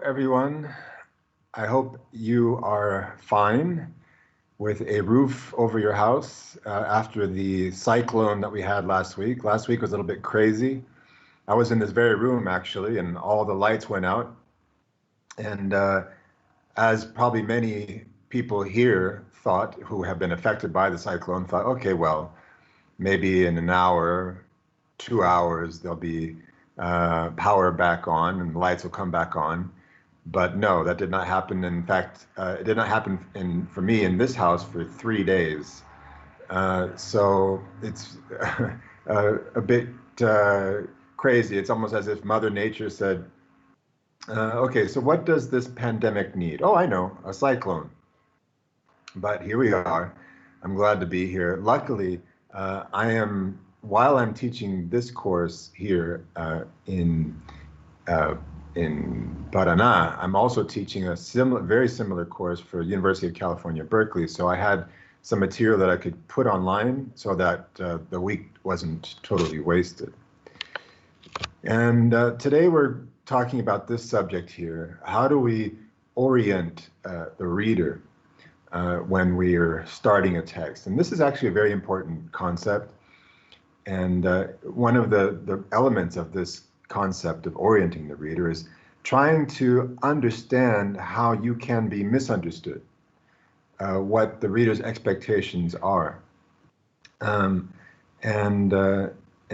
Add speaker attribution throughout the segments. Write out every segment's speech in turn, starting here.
Speaker 1: everyone. I hope you are fine with a roof over your house after the cyclone that we had last week. Last week was a little bit crazy. I was in this very room actually, and all the lights went out. And as probably many people here thought, who have been affected by the cyclone, thought, okay, well, maybe in an hour, 2 hours, there'll be power back on and the lights will come back on. But no, that did not happen. In fact, it did not happen for me in this house for 3 days. So it's a bit crazy. It's almost as if Mother Nature said, okay, so what does this pandemic need? Oh, I know, a cyclone. But here we are. I'm glad to be here. Luckily, while I'm teaching this course here in Paraná, I'm also teaching a very similar course for University of California, Berkeley. So I had some material that I could put online so that the week wasn't totally wasted. And today we're talking about this subject here. How do we orient the reader when we are starting a text? And this is actually a very important concept. And one of the elements of this concept of orienting the reader is trying to understand how you can be misunderstood, what the reader's expectations are. And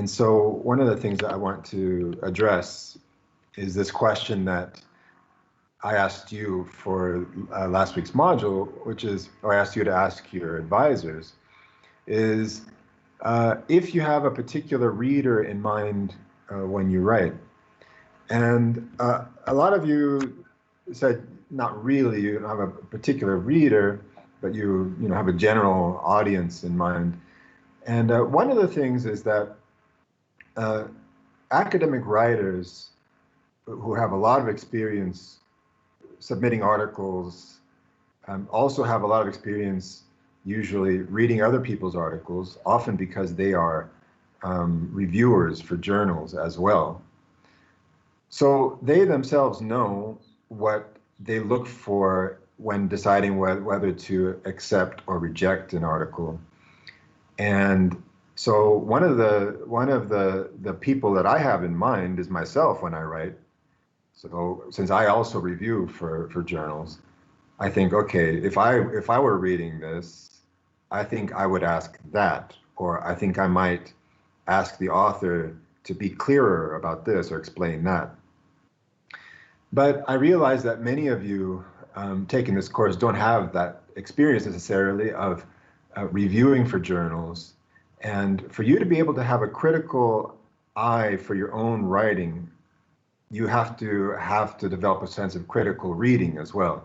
Speaker 1: so one of the things that I want to address is this question that I asked you for last week's module, or I asked you to ask your advisors, is if you have a particular reader in mind when you write. And a lot of you said, not really, you don't have a particular reader, but you have a general audience in mind. And one of the things is that academic writers who have a lot of experience submitting articles also have a lot of experience usually reading other people's articles, often because they are reviewers for journals as well. So they themselves know what they look for when deciding whether to accept or reject an article. And so one of the people that I have in mind is myself when I write. So since I also review for journals, I think, okay, if I were reading this, I think I would ask that, or I think I might ask the author to be clearer about this or explain that. But I realize that many of you taking this course don't have that experience necessarily of reviewing for journals. And for you to be able to have a critical eye for your own writing, you have to develop a sense of critical reading as well.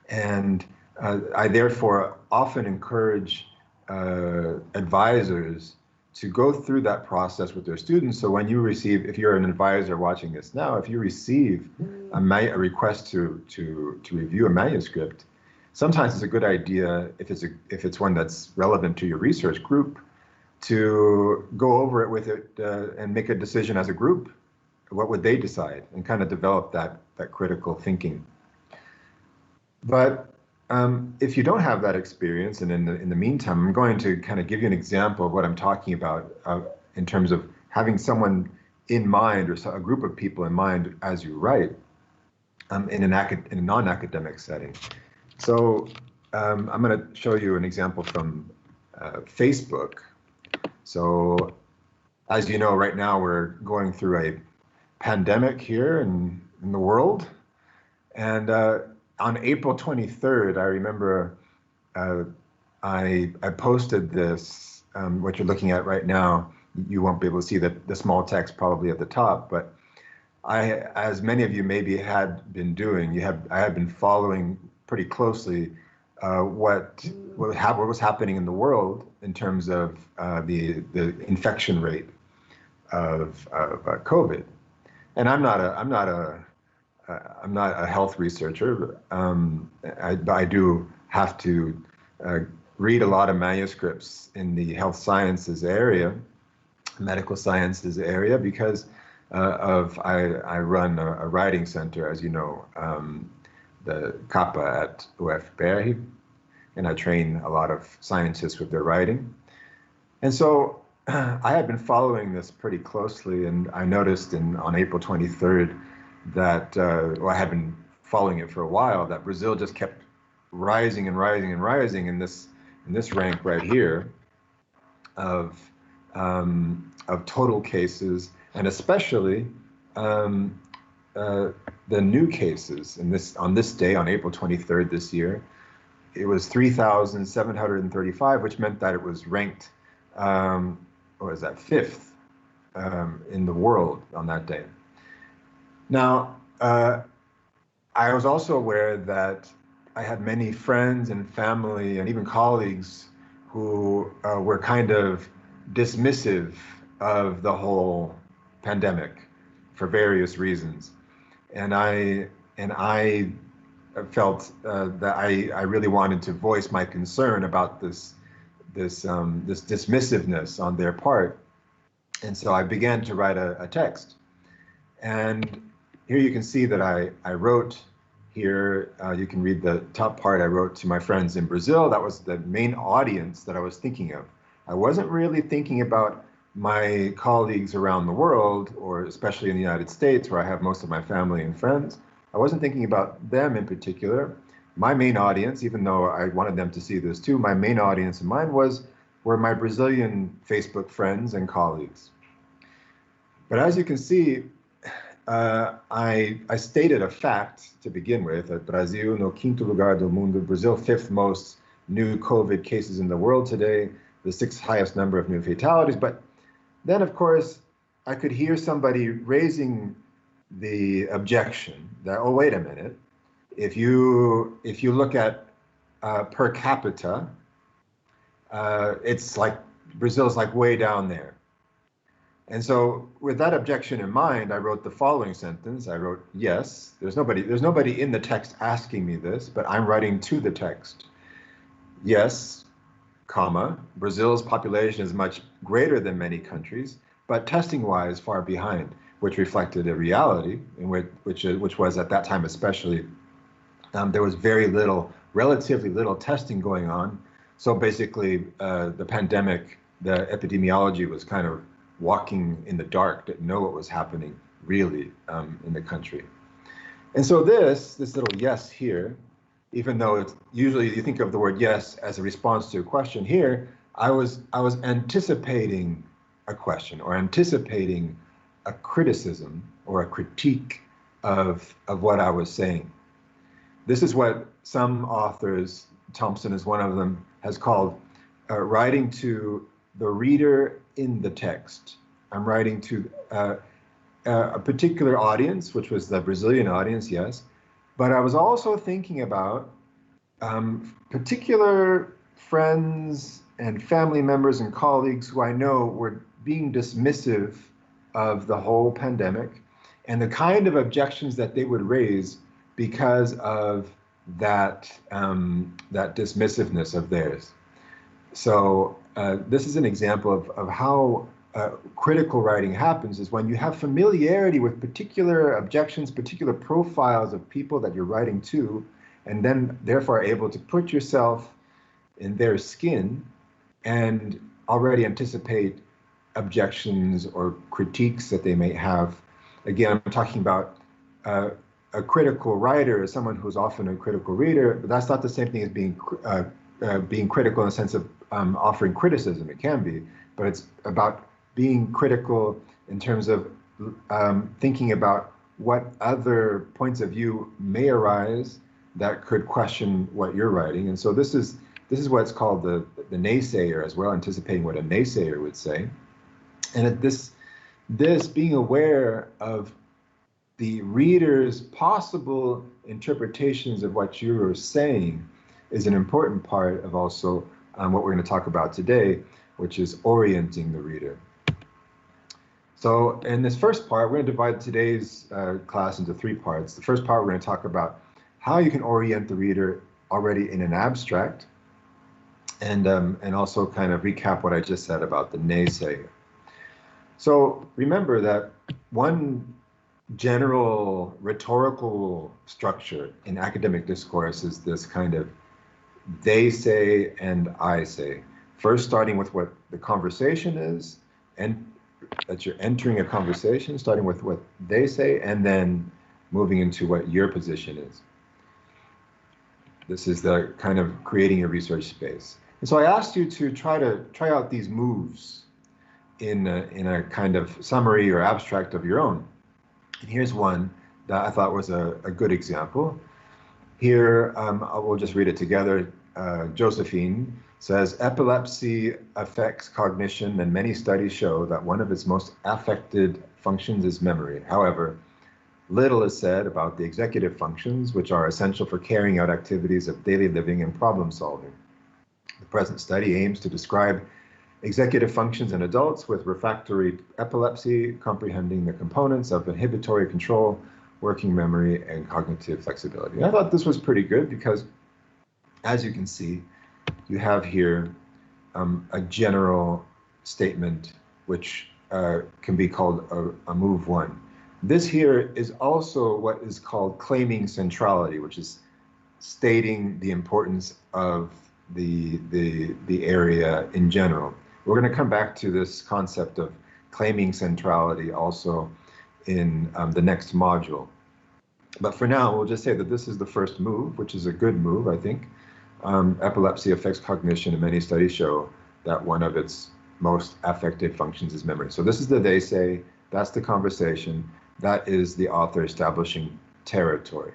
Speaker 1: And I therefore often encourage advisors to go through that process with their students. So when you receive, if you're an advisor watching this now, if you receive a request to review a manuscript, sometimes it's a good idea, if it's one that's relevant to your research group, to go over it with it and make a decision as a group. What would they decide? And kind of develop that critical thinking. But if you don't have that experience, and in the meantime, I'm going to kind of give you an example of what I'm talking about in terms of having someone in mind, or a group of people in mind as you write in a non-academic setting. So I'm going to show you an example from Facebook. So as you know, right now we're going through a pandemic here in the world. And on April 23rd, I remember I posted this, what you're looking at right now. You won't be able to see the small text probably at the top, but as many of you maybe had been doing, I had been following pretty closely what was happening in the world in terms of the infection rate of COVID. And I'm not a health researcher. I do have to read a lot of manuscripts in the health sciences area, medical sciences area, because I run a writing center, as you know, the CAPA at UFPR, and I train a lot of scientists with their writing. And so I had been following this pretty closely, and I noticed on April 23rd that, well, I had been following it for a while, that Brazil just kept rising and rising and rising in this rank right here of total cases, and especially the new cases. On this day, on April 23rd this year, it was 3,735, which meant that it was ranked, what is that, 5th in the world on that day. Now, I was also aware that I had many friends and family and even colleagues who were kind of dismissive of the whole pandemic for various reasons. And I felt that I really wanted to voice my concern about this dismissiveness on their part. And so I began to write a text. And here you can see that I wrote here, you can read the top part. I wrote to my friends in Brazil. That was the main audience that I was thinking of. I wasn't really thinking about my colleagues around the world, or especially in the United States, where I have most of my family and friends. I wasn't thinking about them in particular. My main audience, even though I wanted them to see this too, my main audience in mind were my Brazilian Facebook friends and colleagues. But as you can see, I stated a fact to begin with, that Brasil no quinto lugar do mundo, Brazil 5th most new COVID cases in the world today, the 6th highest number of new fatalities. But then, of course, I could hear somebody raising the objection that, oh, wait a minute, if you look at per capita, it's like Brazil's like way down there. And so with that objection in mind, I wrote the following sentence. I wrote, yes, there's nobody in the text asking me this, but I'm writing to the text. Yes, comma, Brazil's population is much greater than many countries, but testing-wise far behind, which reflected a reality in which was at that time especially, there was relatively little testing going on. So basically the pandemic, the epidemiology was kind of walking in the dark, didn't know what was happening really in the country. And so this little yes here, even though it's usually you think of the word yes as a response to a question, here I was anticipating a question or anticipating a criticism or a critique of what I was saying. This is what some authors, Thompson is one of them, has called writing to the reader in the text. I'm writing to a particular audience, which was the Brazilian audience, yes, but I was also thinking about particular friends and family members and colleagues who I know were being dismissive of the whole pandemic and the kind of objections that they would raise because of that dismissiveness of theirs. So this is an example of how critical writing happens, is when you have familiarity with particular objections, particular profiles of people that you're writing to, and then therefore able to put yourself in their skin and already anticipate objections or critiques that they may have. Again, I'm talking about a critical writer as someone who's often a critical reader, but that's not the same thing as being critical in the sense of offering criticism. It can be, but it's about being critical in terms of thinking about what other points of view may arise that could question what you're writing. And so this is what's called the naysayer as well, anticipating what a naysayer would say. And this being aware of the reader's possible interpretations of what you are saying is an important part of also what we're going to talk about today, which is orienting the reader. So in this first part, we're going to divide today's class into 3 parts. The first part, we're going to talk about how you can orient the reader already in an abstract, and also kind of recap what I just said about the naysayer. So remember that one general rhetorical structure in academic discourse is this kind of they say and I say. First starting with what the conversation is, and that you're entering a conversation, starting with what they say, and then moving into what your position is. This is the kind of creating a research space. And so I asked you to try out these moves in a kind of summary or abstract of your own. And here's one that I thought was a good example. Here, we'll just read it together. Josephine says, epilepsy affects cognition, and many studies show that one of its most affected functions is memory. However, little is said about the executive functions, which are essential for carrying out activities of daily living and problem solving. The present study aims to describe executive functions in adults with refractory epilepsy, comprehending the components of inhibitory control, working memory, and cognitive flexibility. And I thought this was pretty good because, as you can see, you have here a general statement which can be called a move one. This here is also what is called claiming centrality, which is stating the importance of the area in general. We're going to come back to this concept of claiming centrality also in the next module. But for now, we'll just say that this is the first move, which is a good move, I think. Epilepsy affects cognition, and many studies show that one of its most affected functions is memory. So this is the they say, that's the conversation, that is the author establishing territory.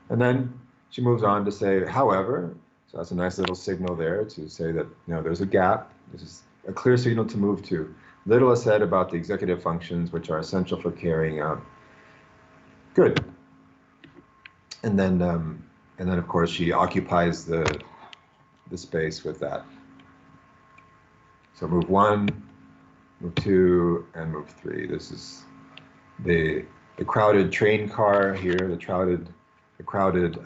Speaker 1: And then she moves on to say, however, so that's a nice little signal there to say that, there's a gap. This is a clear signal to move to. Little is said about the executive functions, which are essential for carrying out. Good. And then of course, she occupies the space with that. So move one, move two, and move three. This is the crowded train car here, the crowded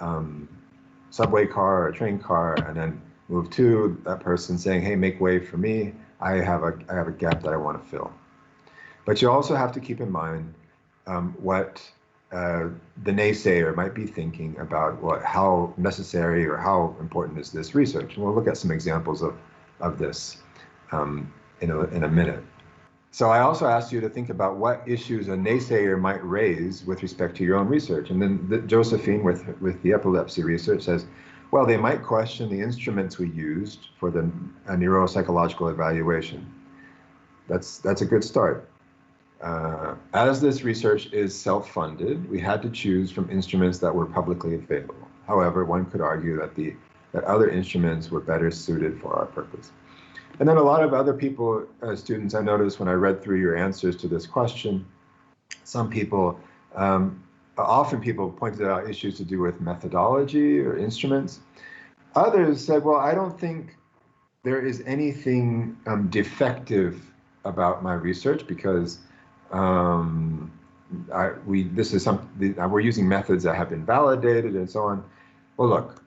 Speaker 1: subway car or train car, and then move two, that person saying, hey, make way for me. I have a gap that I want to fill. But you also have to keep in mind what the naysayer might be thinking about how necessary or how important is this research. And we'll look at some examples of this in a minute. So I also asked you to think about what issues a naysayer might raise with respect to your own research. And then Josephine with the epilepsy research says, well, they might question the instruments we used for the neuropsychological evaluation. That's a good start. As this research is self-funded, we had to choose from instruments that were publicly available. However, one could argue that other instruments were better suited for our purpose. And then a lot of other people, students, I noticed when I read through your answers to this question, some people, often people pointed out issues to do with methodology or instruments. Others said, well, I don't think there is anything defective about my research because we're using methods that have been validated and so on. Well, look,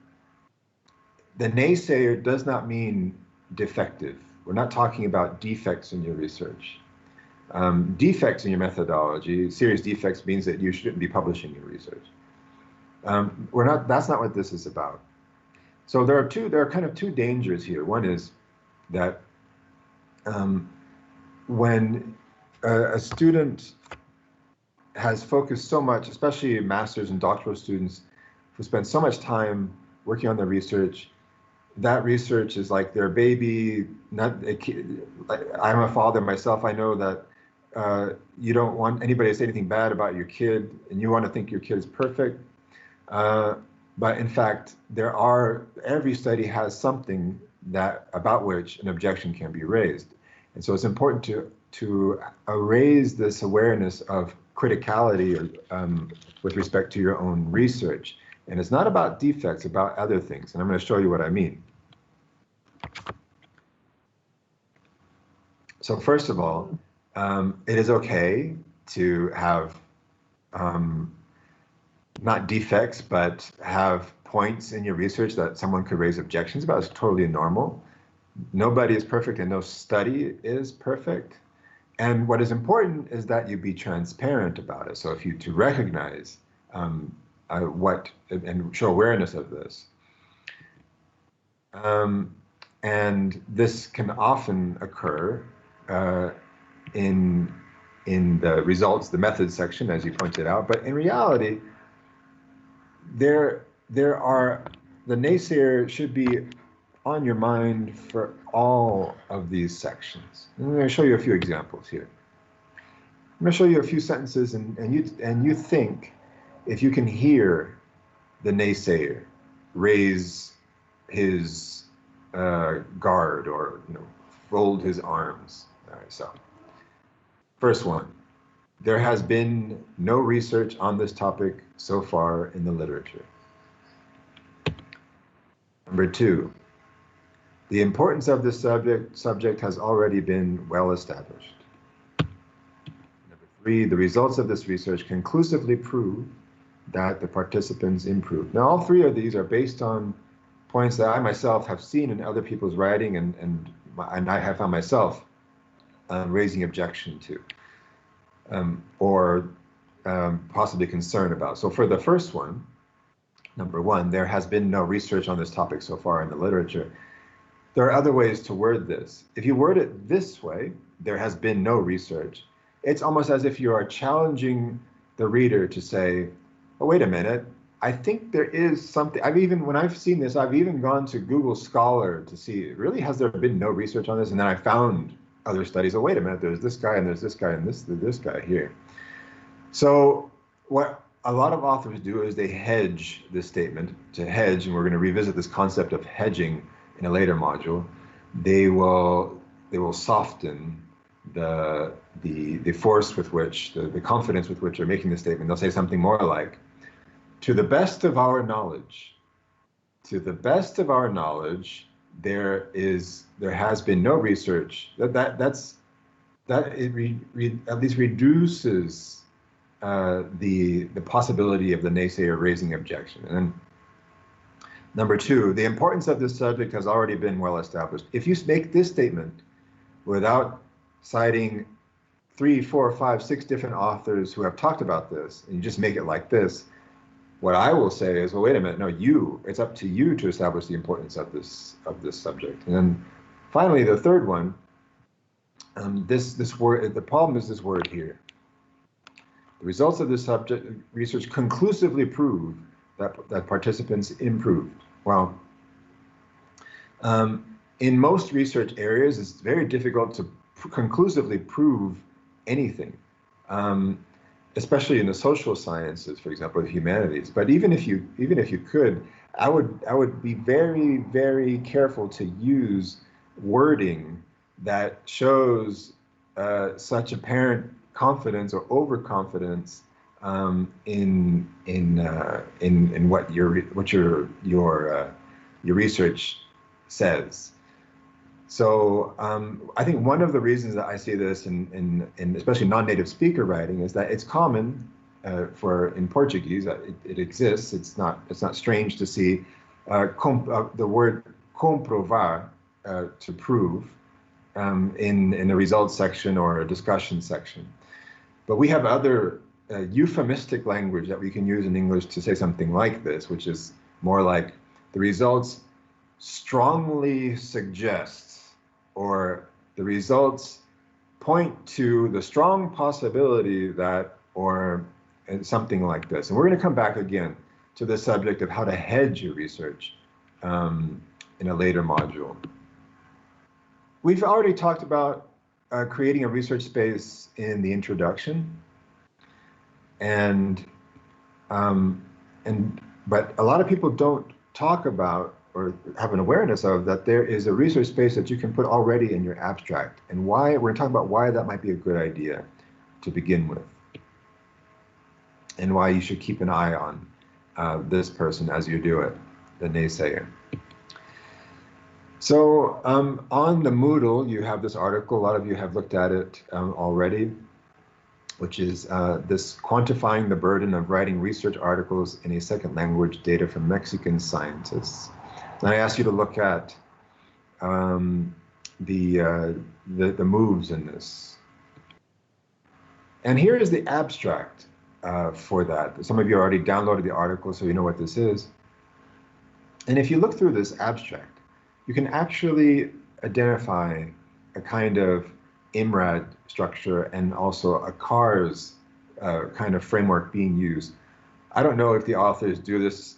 Speaker 1: the naysayer does not mean defective. We're not talking about defects in your research. Defects in your methodology, serious defects means that you shouldn't be publishing your research. That's not what this is about. So there are kind of two dangers here. One is that when a student has focused so much, especially master's and doctoral students who spend so much time working on their research, that research is like their baby. I'm a father myself. I know that you don't want anybody to say anything bad about your kid, and you want to think your kid is perfect. But in fact, every study has something about which an objection can be raised. And so it's important to raise this awareness of criticality with respect to your own research. And it's not about defects, about other things. And I'm going to show you what I mean. So first of all, it is okay to have not defects, but have points in your research that someone could raise objections about. It's totally normal. Nobody is perfect and no study is perfect. And what is important is that you be transparent about it. So if you to recognize what and show awareness of this. And this can often occur in the results, the methods section, as you pointed out. But in reality, the naysayer should be on your mind for all of these sections. And I'm going to show you a few examples here. I'm going to show you a few sentences, and you think if you can hear the naysayer raise his guard or fold his arms. All right, so first one, there has been no research on this topic so far in the literature. Number two, the importance of this subject has already been well established. Number three, the results of this research conclusively prove that the participants improved. Now, all three of these are based on points that I myself have seen in other people's writing and I have found myself raising objection to or possibly concern about. So for the first one, number one, there has been no research on this topic so far in the literature. There are other ways to word this. If you word it this way, there has been no research, it's almost as if you are challenging the reader to say, oh, wait a minute, I think there is something. When I've seen this, I've even gone to Google Scholar to see, really, has there been no research on this? And then I found other studies. Oh, wait a minute, there's this guy and there's this guy and this guy here. So what a lot of authors do is they hedge this statement. To hedge, and we're going to revisit this concept of hedging in a later module, they will soften the force with which, the confidence with which they're making the statement. They'll say something more like, to the best of our knowledge, there has been no research. That at least reduces the possibility of the naysayer raising objection. And number two, the importance of this subject has already been well established. If you make this statement without citing 3, 4, 5, 6 different authors who have talked about this, and you just make it like this, what I will say is, well, wait a minute, no, it's up to you to establish the importance of this subject. And then finally, the third one, this word, the problem is this word here. The results of this subject research conclusively prove that participants improved. Well, in most research areas, it's very difficult to conclusively prove anything. Especially in the social sciences, for example, the humanities. But even if you could, I would be very, very careful to use wording that shows such apparent confidence or overconfidence in what your research says. So I think one of the reasons that I see this in especially non-native speaker writing is that it's common in Portuguese. It exists. It's not strange to see the word comprovar, to prove, in a results section or a discussion section. But we have other euphemistic language that we can use in English to say something like this, which is more like the results strongly suggests, or the results point to the strong possibility that, or something like this. And we're going to come back again to the subject of how to hedge your research in a later module. We've already talked about creating a research space in the introduction, but a lot of people don't talk about or have an awareness of that there is a research space that you can put already in your abstract, and why we're talking about why that might be a good idea to begin with, and why you should keep an eye on this person as you do it, the naysayer. So on the Moodle, you have this article. A lot of you have looked at it already, which is this quantifying the burden of writing research articles in a second language, data from Mexican scientists. And I asked you to look at the moves in this. And here is the abstract for that. Some of you already downloaded the article, so you know what this is. And if you look through this abstract, you can actually identify a kind of IMRAD structure and also a CARS kind of framework being used. I don't know if the authors do this,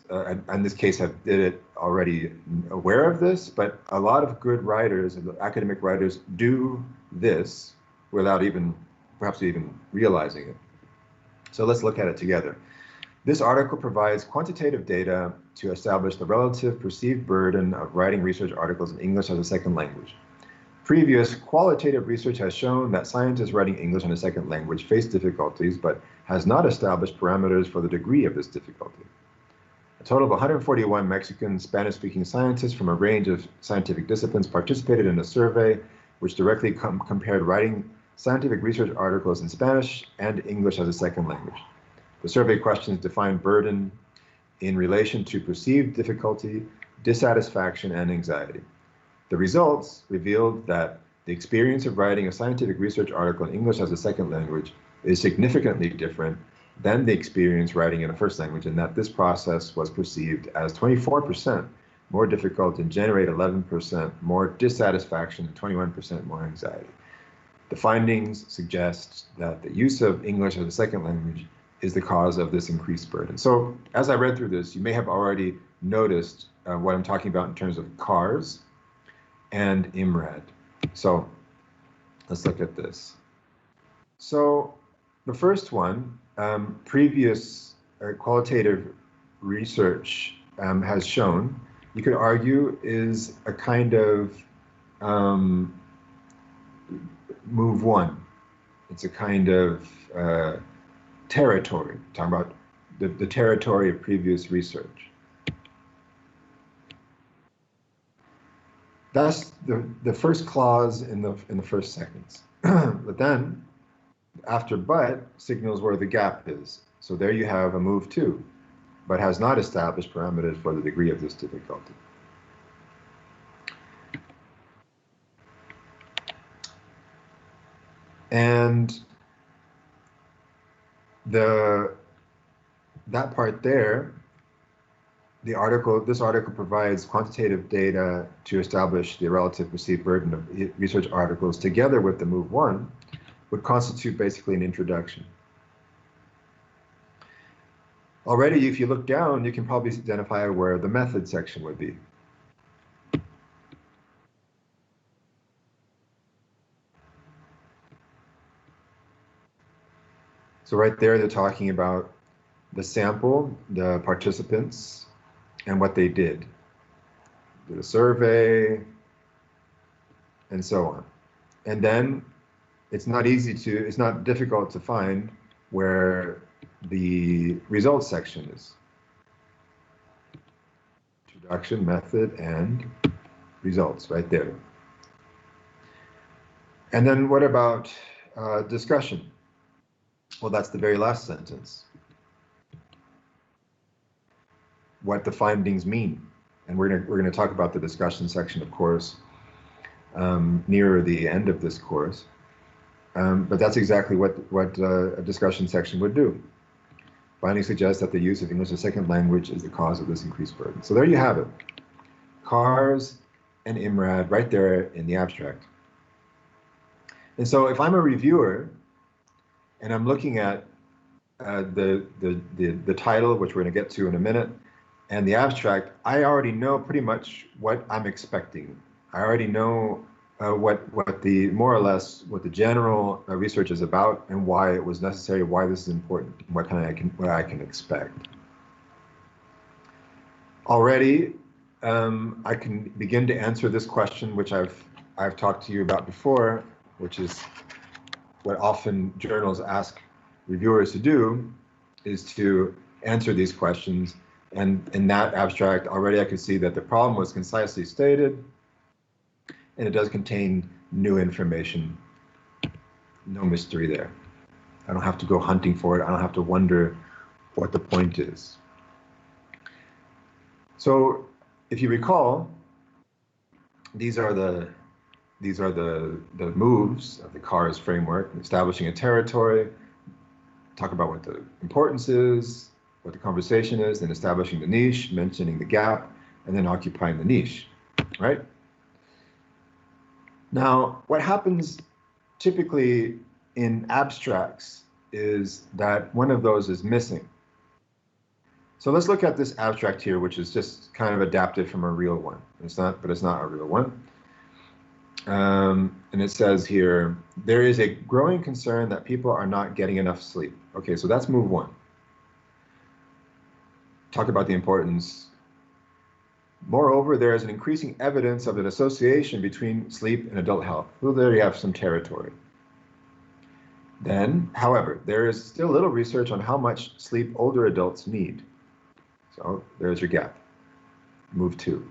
Speaker 1: in this case, did it already aware of this, but a lot of good writers, academic writers, do this without perhaps even realizing it. So let's look at it together. This article provides quantitative data to establish the relative perceived burden of writing research articles in English as a second language. Previous qualitative research has shown that scientists writing English in a second language face difficulties, but has not established parameters for the degree of this difficulty. A total of 141 Mexican Spanish-speaking scientists from a range of scientific disciplines participated in a survey which directly compared writing scientific research articles in Spanish and English as a second language. The survey questions define burden in relation to perceived difficulty, dissatisfaction, and anxiety. The results revealed that the experience of writing a scientific research article in English as a second language is significantly different than the experience writing in a first language, and that this process was perceived as 24% more difficult and generate 11% more dissatisfaction and 21% more anxiety. The findings suggest that the use of English as a second language is the cause of this increased burden. So as I read through this, you may have already noticed what I'm talking about in terms of CARS and IMRAD. So let's look at this. So the first one, previous qualitative research has shown, you could argue, is a kind of move one. It's a kind of territory, talking about the territory of previous research. That's the first clause in the first sentence. But then, after but signals where the gap is. So there you have a move two, but has not established parameters for the degree of this difficulty. And that part there, this article provides quantitative data to establish the relative perceived burden of research articles together with the move one, would constitute basically an introduction. Already, if you look down, you can probably identify where the method section would be. So right there, they're talking about the sample, the participants, and what they did. Did a survey, and so on. And then it's not difficult to find where the results section is. Introduction, method, and results, right there. And then what about discussion? Well, that's the very last sentence. What the findings mean. And we're gonna talk about the discussion section, of course, nearer the end of this course. But that's exactly what a discussion section would do. Findings suggest that the use of English as a second language is the cause of this increased burden. So there you have it. CARS and IMRAD right there in the abstract. And so if I'm a reviewer and I'm looking at the title, which we're going to get to in a minute, and the abstract, I already know pretty much what I'm expecting. I already know what the more or less what the general research is about and why it was necessary, why this is important, what I can expect. Already, I can begin to answer this question, which I've talked to you about before, which is what often journals ask reviewers to do, is to answer these questions. And in that abstract, already I could see that the problem was concisely stated, and it does contain new information. No mystery there. I don't have to go hunting for it. I don't have to wonder what the point is. So if you recall, these are the moves of the CARS framework: establishing a territory, talk about what the importance is, what the conversation is, then establishing the niche, mentioning the gap, and then occupying the niche, right? Now, what happens typically in abstracts is that one of those is missing. So let's look at this abstract here, which is just kind of adapted from a real one. It's not a real one. And it says here, there is a growing concern that people are not getting enough sleep. Okay, so that's move one. Talk about the importance. Moreover, there is an increasing evidence of an association between sleep and adult health. Well, there you have some territory. Then, however, there is still little research on how much sleep older adults need. So there's your gap. Move two.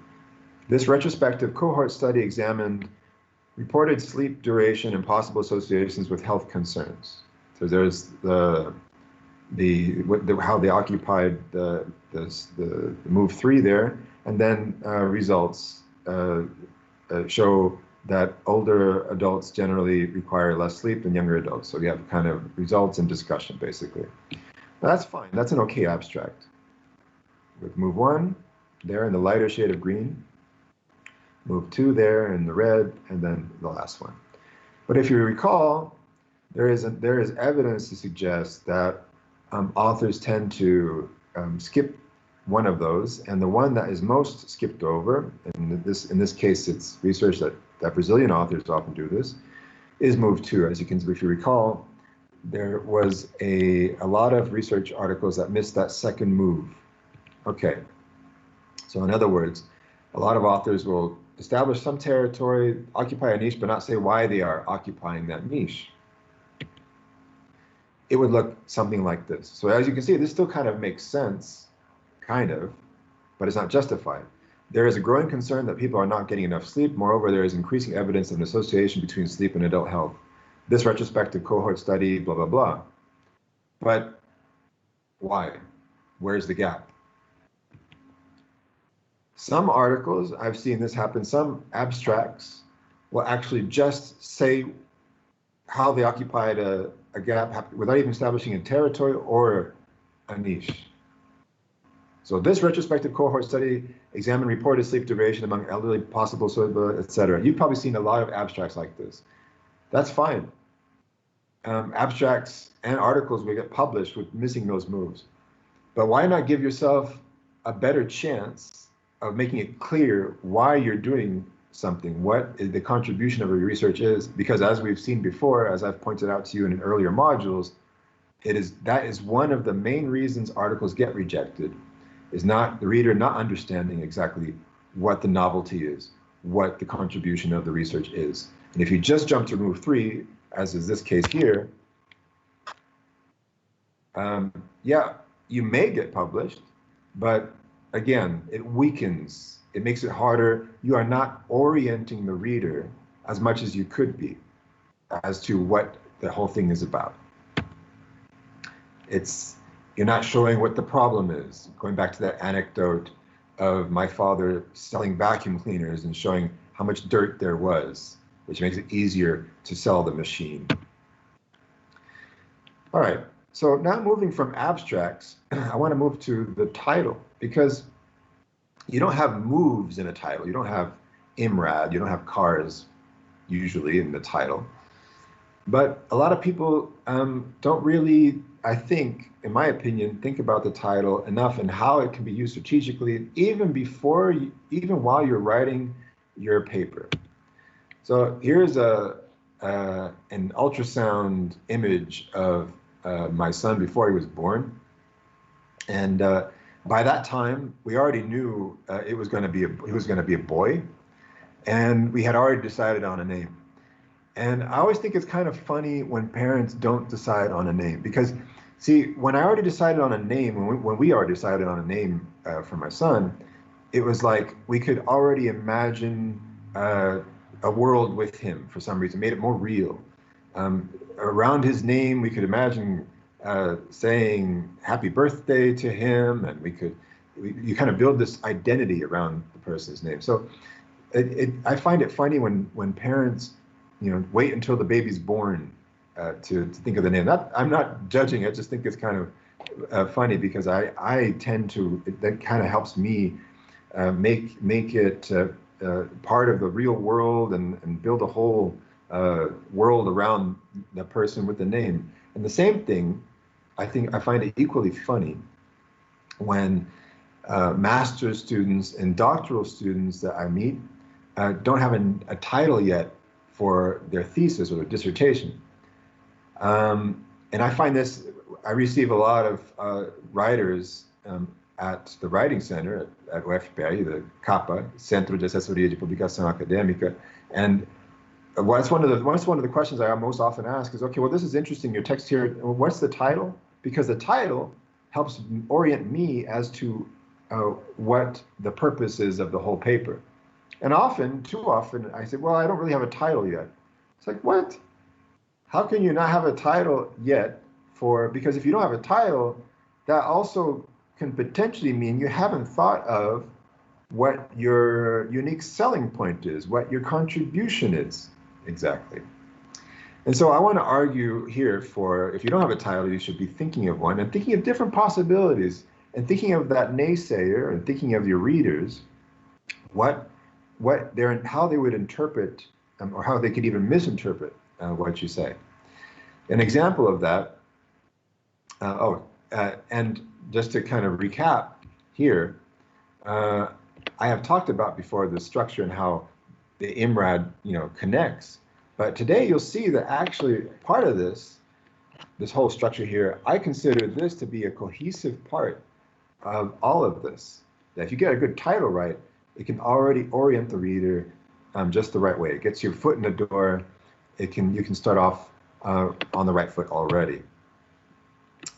Speaker 1: This retrospective cohort study examined reported sleep duration and possible associations with health concerns. So there's how they occupied the move three there, and then results show that older adults generally require less sleep than younger adults. So we have kind of results and discussion, basically. That's fine. That's an okay abstract. With move one, there in the lighter shade of green, move two there in the red, and then the last one. But if you recall, there is evidence to suggest that authors tend to skip one of those, and the one that is most skipped over, and in this case it's research that Brazilian authors often do this, is move two. As you can, if you recall, there was a lot of research articles that missed that second move. Okay, so in other words, a lot of authors will establish some territory, occupy a niche, but not say why they are occupying that niche. It would look something like this. So as you can see, this still kind of makes sense, kind of, but it's not justified. There is a growing concern that people are not getting enough sleep. Moreover, there is increasing evidence of an association between sleep and adult health. This retrospective cohort study, blah, blah, blah. But why? Where's the gap? Some articles, I've seen this happen, some abstracts will actually just say how they occupied a gap without even establishing a territory or a niche. So this retrospective cohort study examined reported sleep duration among elderly, possible, etc. You've probably seen a lot of abstracts like this. That's fine. Abstracts and articles will get published with missing those moves. But why not give yourself a better chance of making it clear why you're doing something, what the contribution of your research is? Because as we've seen before, as I've pointed out to you in earlier modules, that is one of the main reasons articles get rejected, is not the reader not understanding exactly what the novelty is, what the contribution of the research is. And if you just jump to move three, as is this case here, yeah, you may get published, but again, it weakens, it makes it harder. You are not orienting the reader as much as you could be as to what the whole thing is about. You're not showing what the problem is. Going back to that anecdote of my father selling vacuum cleaners and showing how much dirt there was, which makes it easier to sell the machine. All right, so now moving from abstracts, I want to move to the title, because you don't have moves in a title. You don't have IMRAD, you don't have cars usually in the title. But a lot of people don't really, I think, in my opinion, think about the title enough and how it can be used strategically, even while you're writing your paper. So here's an ultrasound image of my son before he was born, and by that time we already knew he was going to be a boy, and we had already decided on a name. And I always think it's kind of funny when parents don't decide on a name, because see, when I already decided on a name, when we already decided on a name for my son, it was like we could already imagine a world with him for some reason, made it more real. Around his name, we could imagine saying happy birthday to him, and you kind of build this identity around the person's name. So I find it funny when parents, wait until the baby's born to think of the name. I'm not judging. I just think it's kind of funny because I tend to, that kind of helps me make it part of the real world and build a whole world around the person with the name. And the same thing, I find it equally funny when master's students and doctoral students that I meet don't have a title yet for their thesis or their dissertation. And I find this, I receive a lot of writers at the Writing Center at UFPR, the CAPA, Centro de Assessoria de Publicação Acadêmica. And one of the questions I most often ask is, okay, well, this is interesting, your text here, what's the title? Because the title helps orient me as to what the purpose is of the whole paper. And too often, I say, well, I don't really have a title yet. It's like, what? How can you not have a title yet? Because if you don't have a title, that also can potentially mean you haven't thought of what your unique selling point is, what your contribution is exactly. And so I want to argue here if you don't have a title, you should be thinking of one and thinking of different possibilities and thinking of that naysayer and thinking of your readers, how they would interpret or how they could even misinterpret what you say. An example of that, and just to kind of recap here, I have talked about before the structure and how the IMRAD, connects. But today you'll see that actually part of this whole structure here, I consider this to be a cohesive part of all of this. That if you get a good title right, it can already orient the reader just the right way. It gets your foot in the door. You can start off on the right foot already.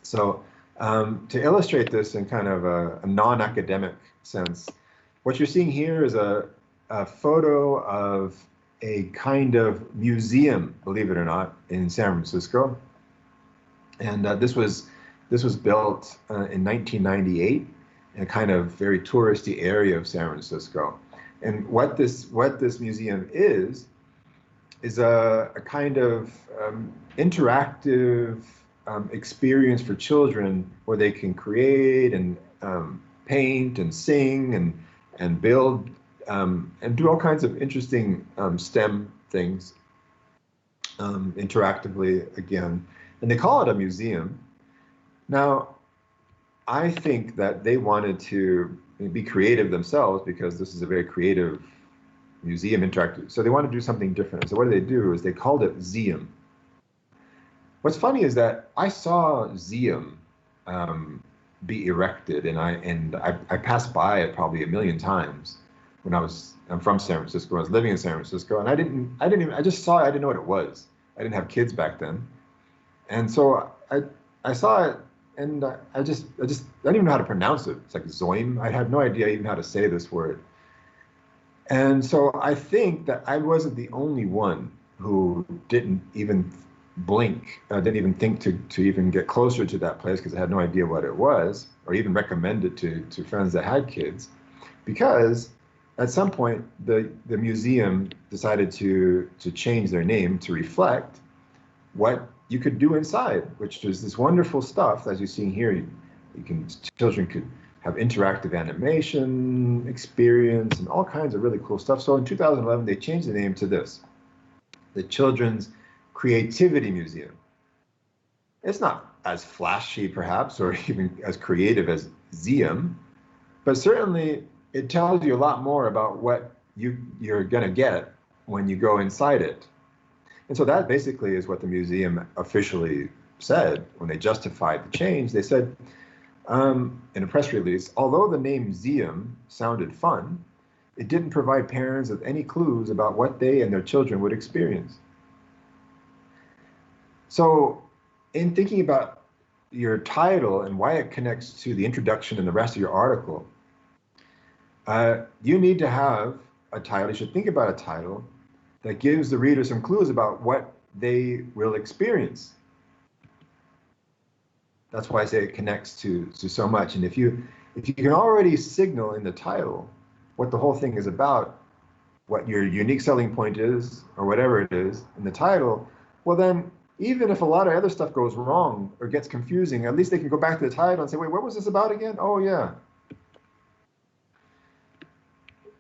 Speaker 1: So to illustrate this in kind of a non-academic sense, what you're seeing here is a photo of a kind of museum, believe it or not, in San Francisco. And this was built in 1998 in a kind of very touristy area of San Francisco. And what this museum is a kind of interactive experience for children where they can create and paint and sing and build and do all kinds of interesting STEM things interactively again. And they call it a museum. Now, I think that they wanted to be creative themselves because this is a very creative museum interactive. So they want to do something different. So what do is they called it Zeum. What's funny is that I saw Zeum be erected, and I passed by it probably a million times when I'm from San Francisco. I was living in San Francisco, and I just saw it. I didn't know what it was. I didn't have kids back then, and so I saw it, and I don't even know how to pronounce it. It's like Zoim. I had no idea even how to say this word. And so I think that I wasn't the only one who didn't even blink, didn't even think to even get closer to that place because I had no idea what it was, or even recommend it to friends that had kids, because at some point the museum decided to change their name to reflect what you could do inside, which is this wonderful stuff as you're seeing here. Children could have interactive animation, experience, and all kinds of really cool stuff. So in 2011, they changed the name to this, the Children's Creativity Museum. It's not as flashy, perhaps, or even as creative as Zeum, but certainly it tells you a lot more about what you're going to get when you go inside it. And so that basically is what the museum officially said when they justified the change. They said, in a press release, although the name Zeum sounded fun, it didn't provide parents with any clues about what they and their children would experience. So in thinking about your title and why it connects to the introduction and the rest of your article, you need to have a title. You should think about a title that gives the reader some clues about what they will experience. That's why I say it connects to so much. And if you can already signal in the title what the whole thing is about, what your unique selling point is, or whatever it is in the title, well then even if a lot of other stuff goes wrong or gets confusing, at least they can go back to the title and say, wait, what was this about again? Oh, yeah.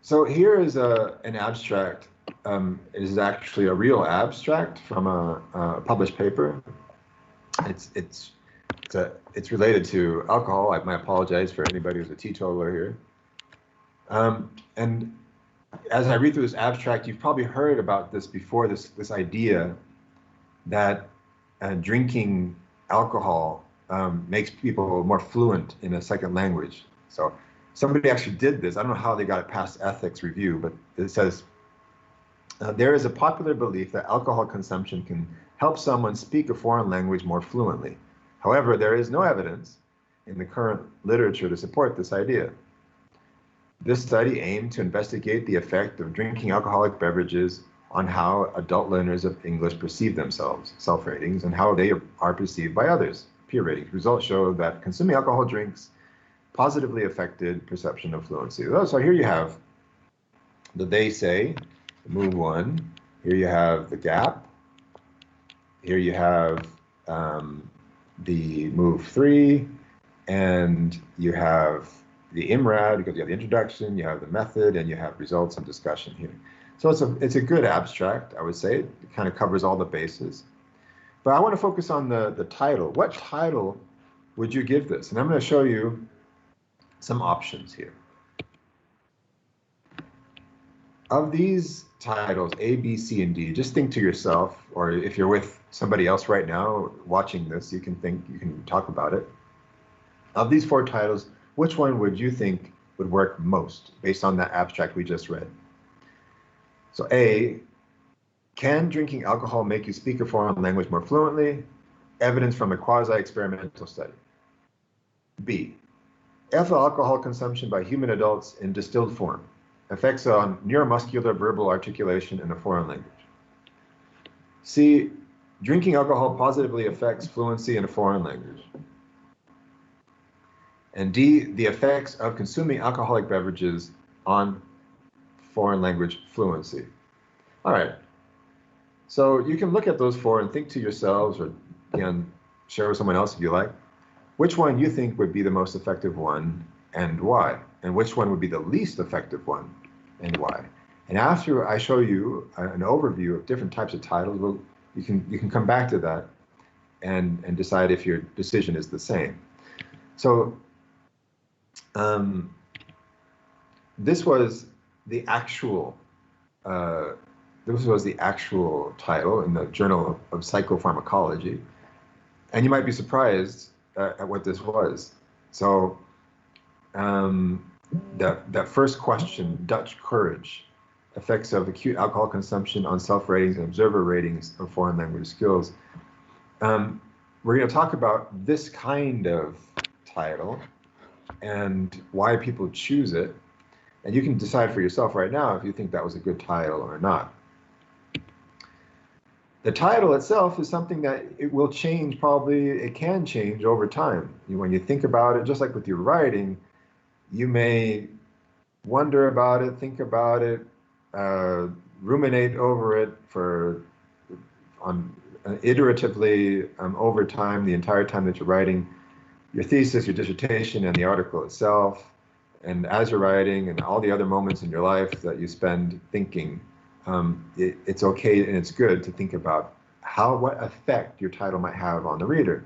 Speaker 1: So here is an abstract. It is actually a real abstract from a published paper. It's related to alcohol. I apologize for anybody who's a teetotaler here. And as I read through this abstract, you've probably heard about this before, this idea that drinking alcohol makes people more fluent in a second language. So somebody actually did this. I don't know how they got it past ethics review, but it says, there is a popular belief that alcohol consumption can help someone speak a foreign language more fluently. However, there is no evidence in the current literature to support this idea. This study aimed to investigate the effect of drinking alcoholic beverages on how adult learners of English perceive themselves, self-ratings, and how they are perceived by others, peer ratings. Results show that consuming alcohol drinks positively affected perception of fluency. So here you have the they say, the move one. Here you have the gap. Here you have the move three, and you have the IMRAD, because you have the introduction, you have the method, and you have results and discussion here. So it's a good abstract, I would say. It kind of covers all the bases. But I want to focus on the title. What title would you give this? And I'm going to show you some options here. Of these titles, A, B, C, and D, just think to yourself, or if you're with somebody else right now watching this, you can talk about it. Of these four titles, which one would you think would work most based on that abstract we just read? So A, can drinking alcohol make you speak a foreign language more fluently? Evidence from a quasi-experimental study. B, ethyl alcohol consumption by human adults in distilled form. Effects on neuromuscular verbal articulation in a foreign language. C, drinking alcohol positively affects fluency in a foreign language. And D, the effects of consuming alcoholic beverages on foreign language fluency. All right, so you can look at those four and think to yourselves, or again, share with someone else if you like, which one you think would be the most effective one and why, and which one would be the least effective one and why. And after I show you an overview of different types of titles, you can come back to that and decide if your decision is the same. So this was the actual title in the Journal of Psychopharmacology, and you might be surprised at what this was. So that first question, Dutch courage, effects of acute alcohol consumption on self-ratings and observer ratings of foreign language skills. We're going to talk about this kind of title and why people choose it. And you can decide for yourself right now if you think that was a good title or not. The title itself is something that it will change, probably it can change over time. When you think about it, just like with your writing, you may wonder about it, think about it, ruminate over it iteratively over time, the entire time that you're writing your thesis, your dissertation, and the article itself. And as you're writing and all the other moments in your life that you spend thinking, it's okay and it's good to think about what effect your title might have on the reader. And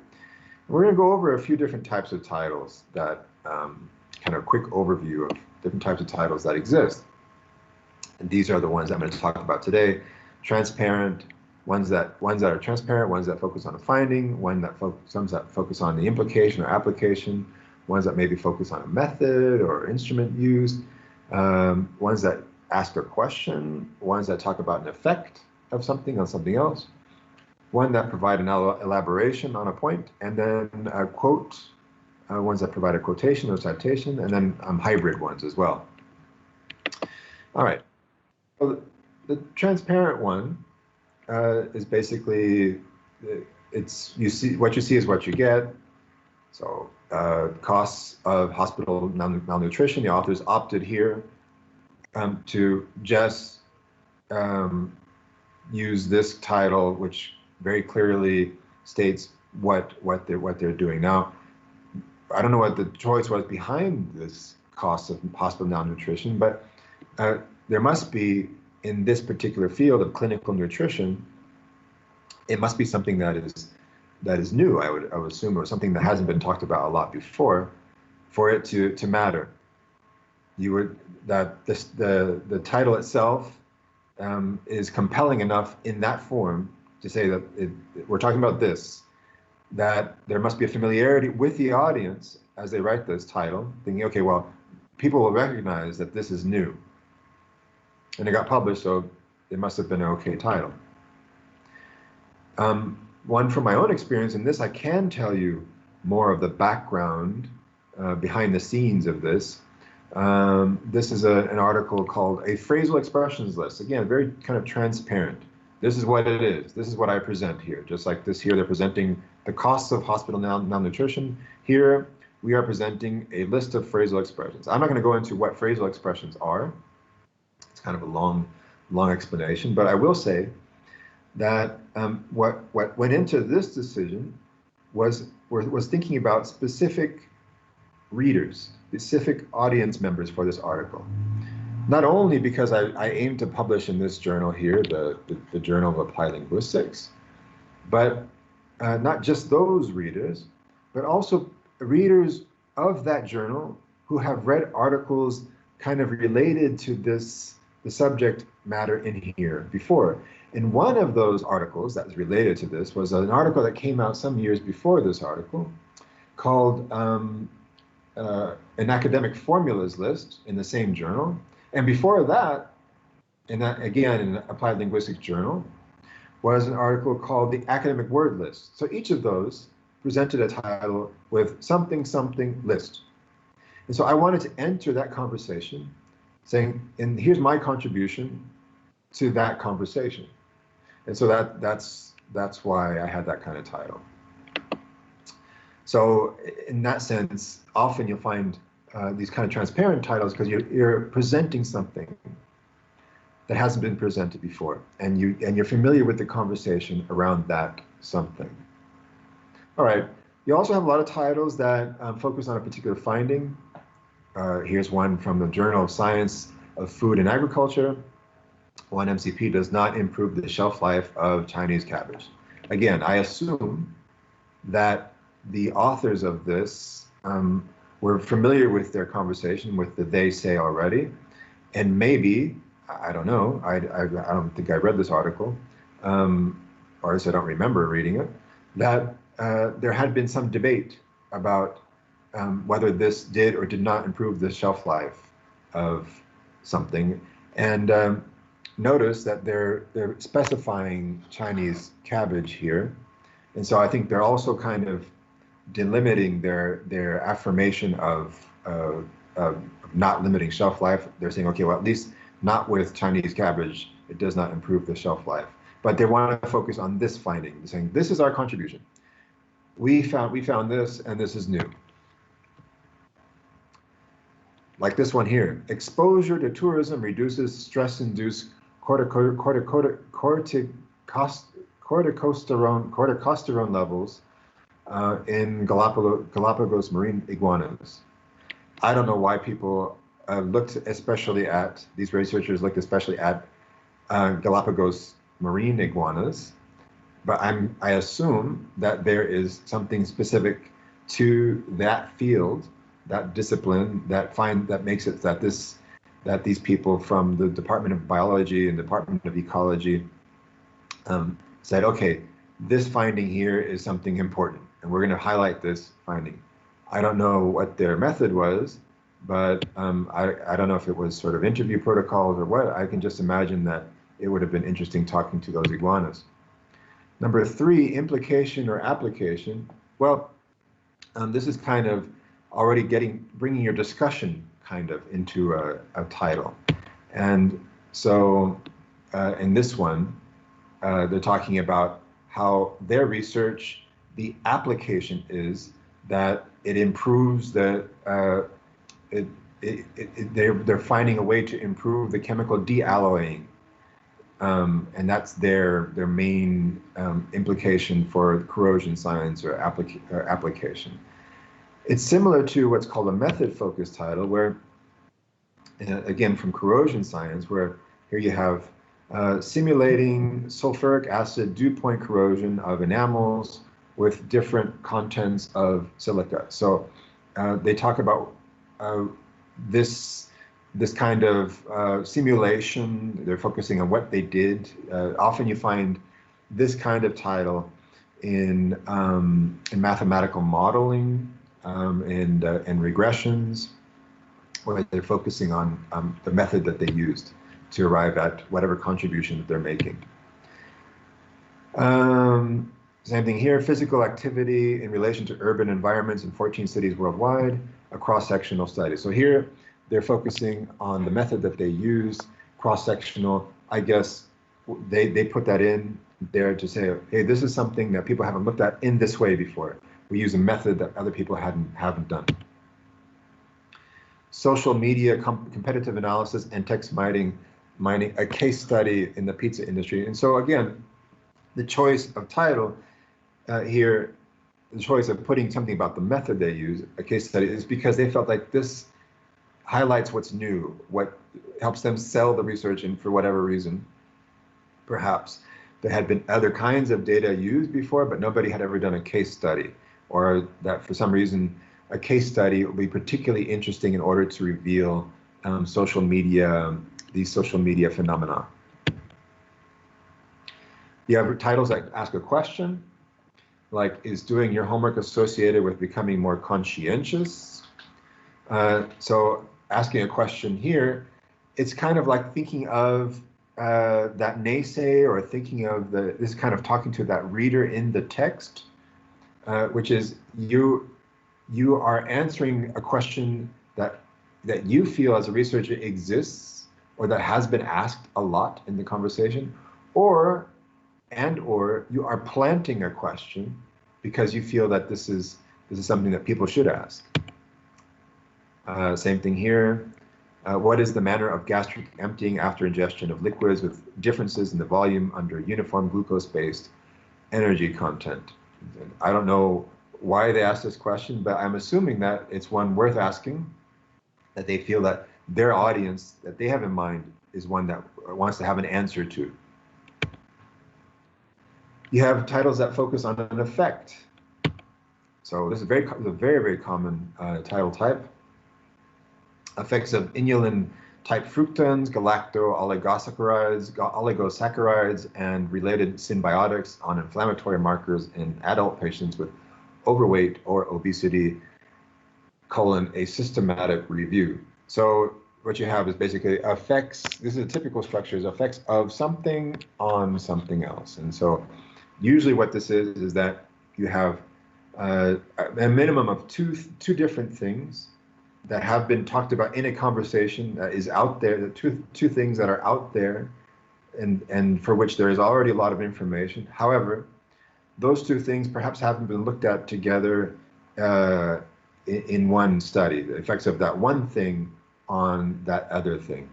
Speaker 1: we're going to go over a few different types of titles that kind of quick overview of different types of titles that exist. And these are the ones I'm going to talk about today. Transparent, ones that are transparent, ones that focus on a finding, some that focus on the implication or application, ones that maybe focus on a method or instrument used, ones that ask a question, ones that talk about an effect of something on something else, one that provide an elaboration on a point, and then a quote, ones that provide a quotation or citation, and then hybrid ones as well. All right, so the transparent one is basically, what you see is what you get. So costs of hospital malnutrition, the authors opted here to just use this title, which very clearly states what they're doing. Now, I don't know what the choice was behind this cost of possible malnutrition, but there must be, in this particular field of clinical nutrition, it must be something that is new, I would assume, or something that hasn't been talked about a lot before, for it to matter. The title itself is compelling enough in that form to say that we're talking about this, that there must be a familiarity with the audience as they write this title, thinking, okay, well, people will recognize that this is new. And it got published, so it must have been an okay title. One from my own experience in this, I can tell you more of the background behind the scenes of this. This is an article called A Phrasal Expressions List. Again, very kind of transparent. This is what it is. This is what I present here. Just like this here, they're presenting the costs of hospital malnutrition. Here, we are presenting a list of phrasal expressions. I'm not going to go into what phrasal expressions are. It's kind of a long explanation, but I will say that what went into this decision was thinking about specific readers, specific audience members for this article. Not only because I aim to publish in this journal here, the Journal of Applied Linguistics, but not just those readers, but also readers of that journal who have read articles kind of related to the subject matter in here before. And one of those articles that was related to this was an article that came out some years before this article called An Academic Formulas List in the same journal. And before that, again in the Applied Linguistics Journal, was an article called the Academic Word List. So each of those presented a title with something, something list. And so I wanted to enter that conversation saying, and here's my contribution to that conversation. And so that's why I had that kind of title. So in that sense, often you'll find these kind of transparent titles because you're presenting something that hasn't been presented before, and you're familiar with the conversation around that something. All right. You also have a lot of titles that focus on a particular finding. Here's one from the Journal of Science of Food and Agriculture. 1-MCP does not improve the shelf life of Chinese cabbage. Again, I assume that the authors of this were familiar with their conversation, with the they say already, and maybe, I don't know, I don't think I read this article, or at least I don't remember reading it, that there had been some debate about whether this did or did not improve the shelf life of something. And notice that they're specifying Chinese cabbage here. And so I think they're also kind of delimiting their affirmation of not limiting shelf life. They're saying, okay, well, at least not with Chinese cabbage, it does not improve the shelf life. But they want to focus on this finding, saying this is our contribution. We found this, and this is new. Like this one here, exposure to tourism reduces stress-induced corticosterone levels in Galapagos marine iguanas. I don't know why people these researchers looked especially at Galapagos marine iguanas, but I assume that there is something specific to that field, that discipline, that makes it that these people from the Department of Biology and Department of Ecology said, okay, this finding here is something important, and we're going to highlight this finding. I don't know what their method was, but I don't know if it was sort of interview protocols or what. I can just imagine that it would have been interesting talking to those iguanas. Number 3, implication or application. Well, this is kind of already bringing your discussion kind of into a title. And so in this one, they're talking about how their research, the application is that it improves they're finding a way to improve the chemical dealloying and that's their main implication for corrosion science or application. It's similar to what's called a method-focused title, where, again, from corrosion science, where here you have simulating sulfuric acid dew point corrosion of enamels with different contents of silica. So they talk about this kind of simulation. They're focusing on what they did. Often you find this kind of title in mathematical modeling and regressions, where they're focusing on the method that they used to arrive at whatever contribution that they're making. Same thing here, physical activity in relation to urban environments in 14 cities worldwide, a cross-sectional study. So here they're focusing on the method that they used, cross-sectional. I guess they put that in there to say, hey, this is something that people haven't looked at in this way before. We use a method that other people haven't done. Social media competitive analysis and text mining, a case study in the pizza industry. And so again, the choice of title here, the choice of putting something about the method they use, a case study, is because they felt like this highlights what's new, what helps them sell the research, and for whatever reason, perhaps there had been other kinds of data used before, but nobody had ever done a case study, or that for some reason a case study will be particularly interesting in order to reveal social media, these social media phenomena. You have titles that ask a question, like, is doing your homework associated with becoming more conscientious? So asking a question here, it's kind of like thinking of that naysay, or thinking of this kind of talking to that reader in the text, which is you are answering a question that you feel as a researcher exists, or that has been asked a lot in the conversation, or you are planting a question because you feel that this is something that people should ask. Same thing here. What is the manner of gastric emptying after ingestion of liquids with differences in the volume under uniform glucose-based energy content? I don't know why they asked this question, but I'm assuming that it's one worth asking, that they feel that their audience that they have in mind is one that wants to have an answer to. You have titles that focus on an effect. So this is a very, very common title type. Effects of inulin-type fructans, oligosaccharides, and related symbiotics on inflammatory markers in adult patients with overweight or obesity, a systematic review. So what you have is basically effects. This is a typical structure, is effects of something on something else. And so usually what this is that you have a minimum of two different things that have been talked about in a conversation that is out there, the two things that are out there, and for which there is already a lot of information. However, those two things perhaps haven't been looked at together in one study, the effects of that one thing on that other thing.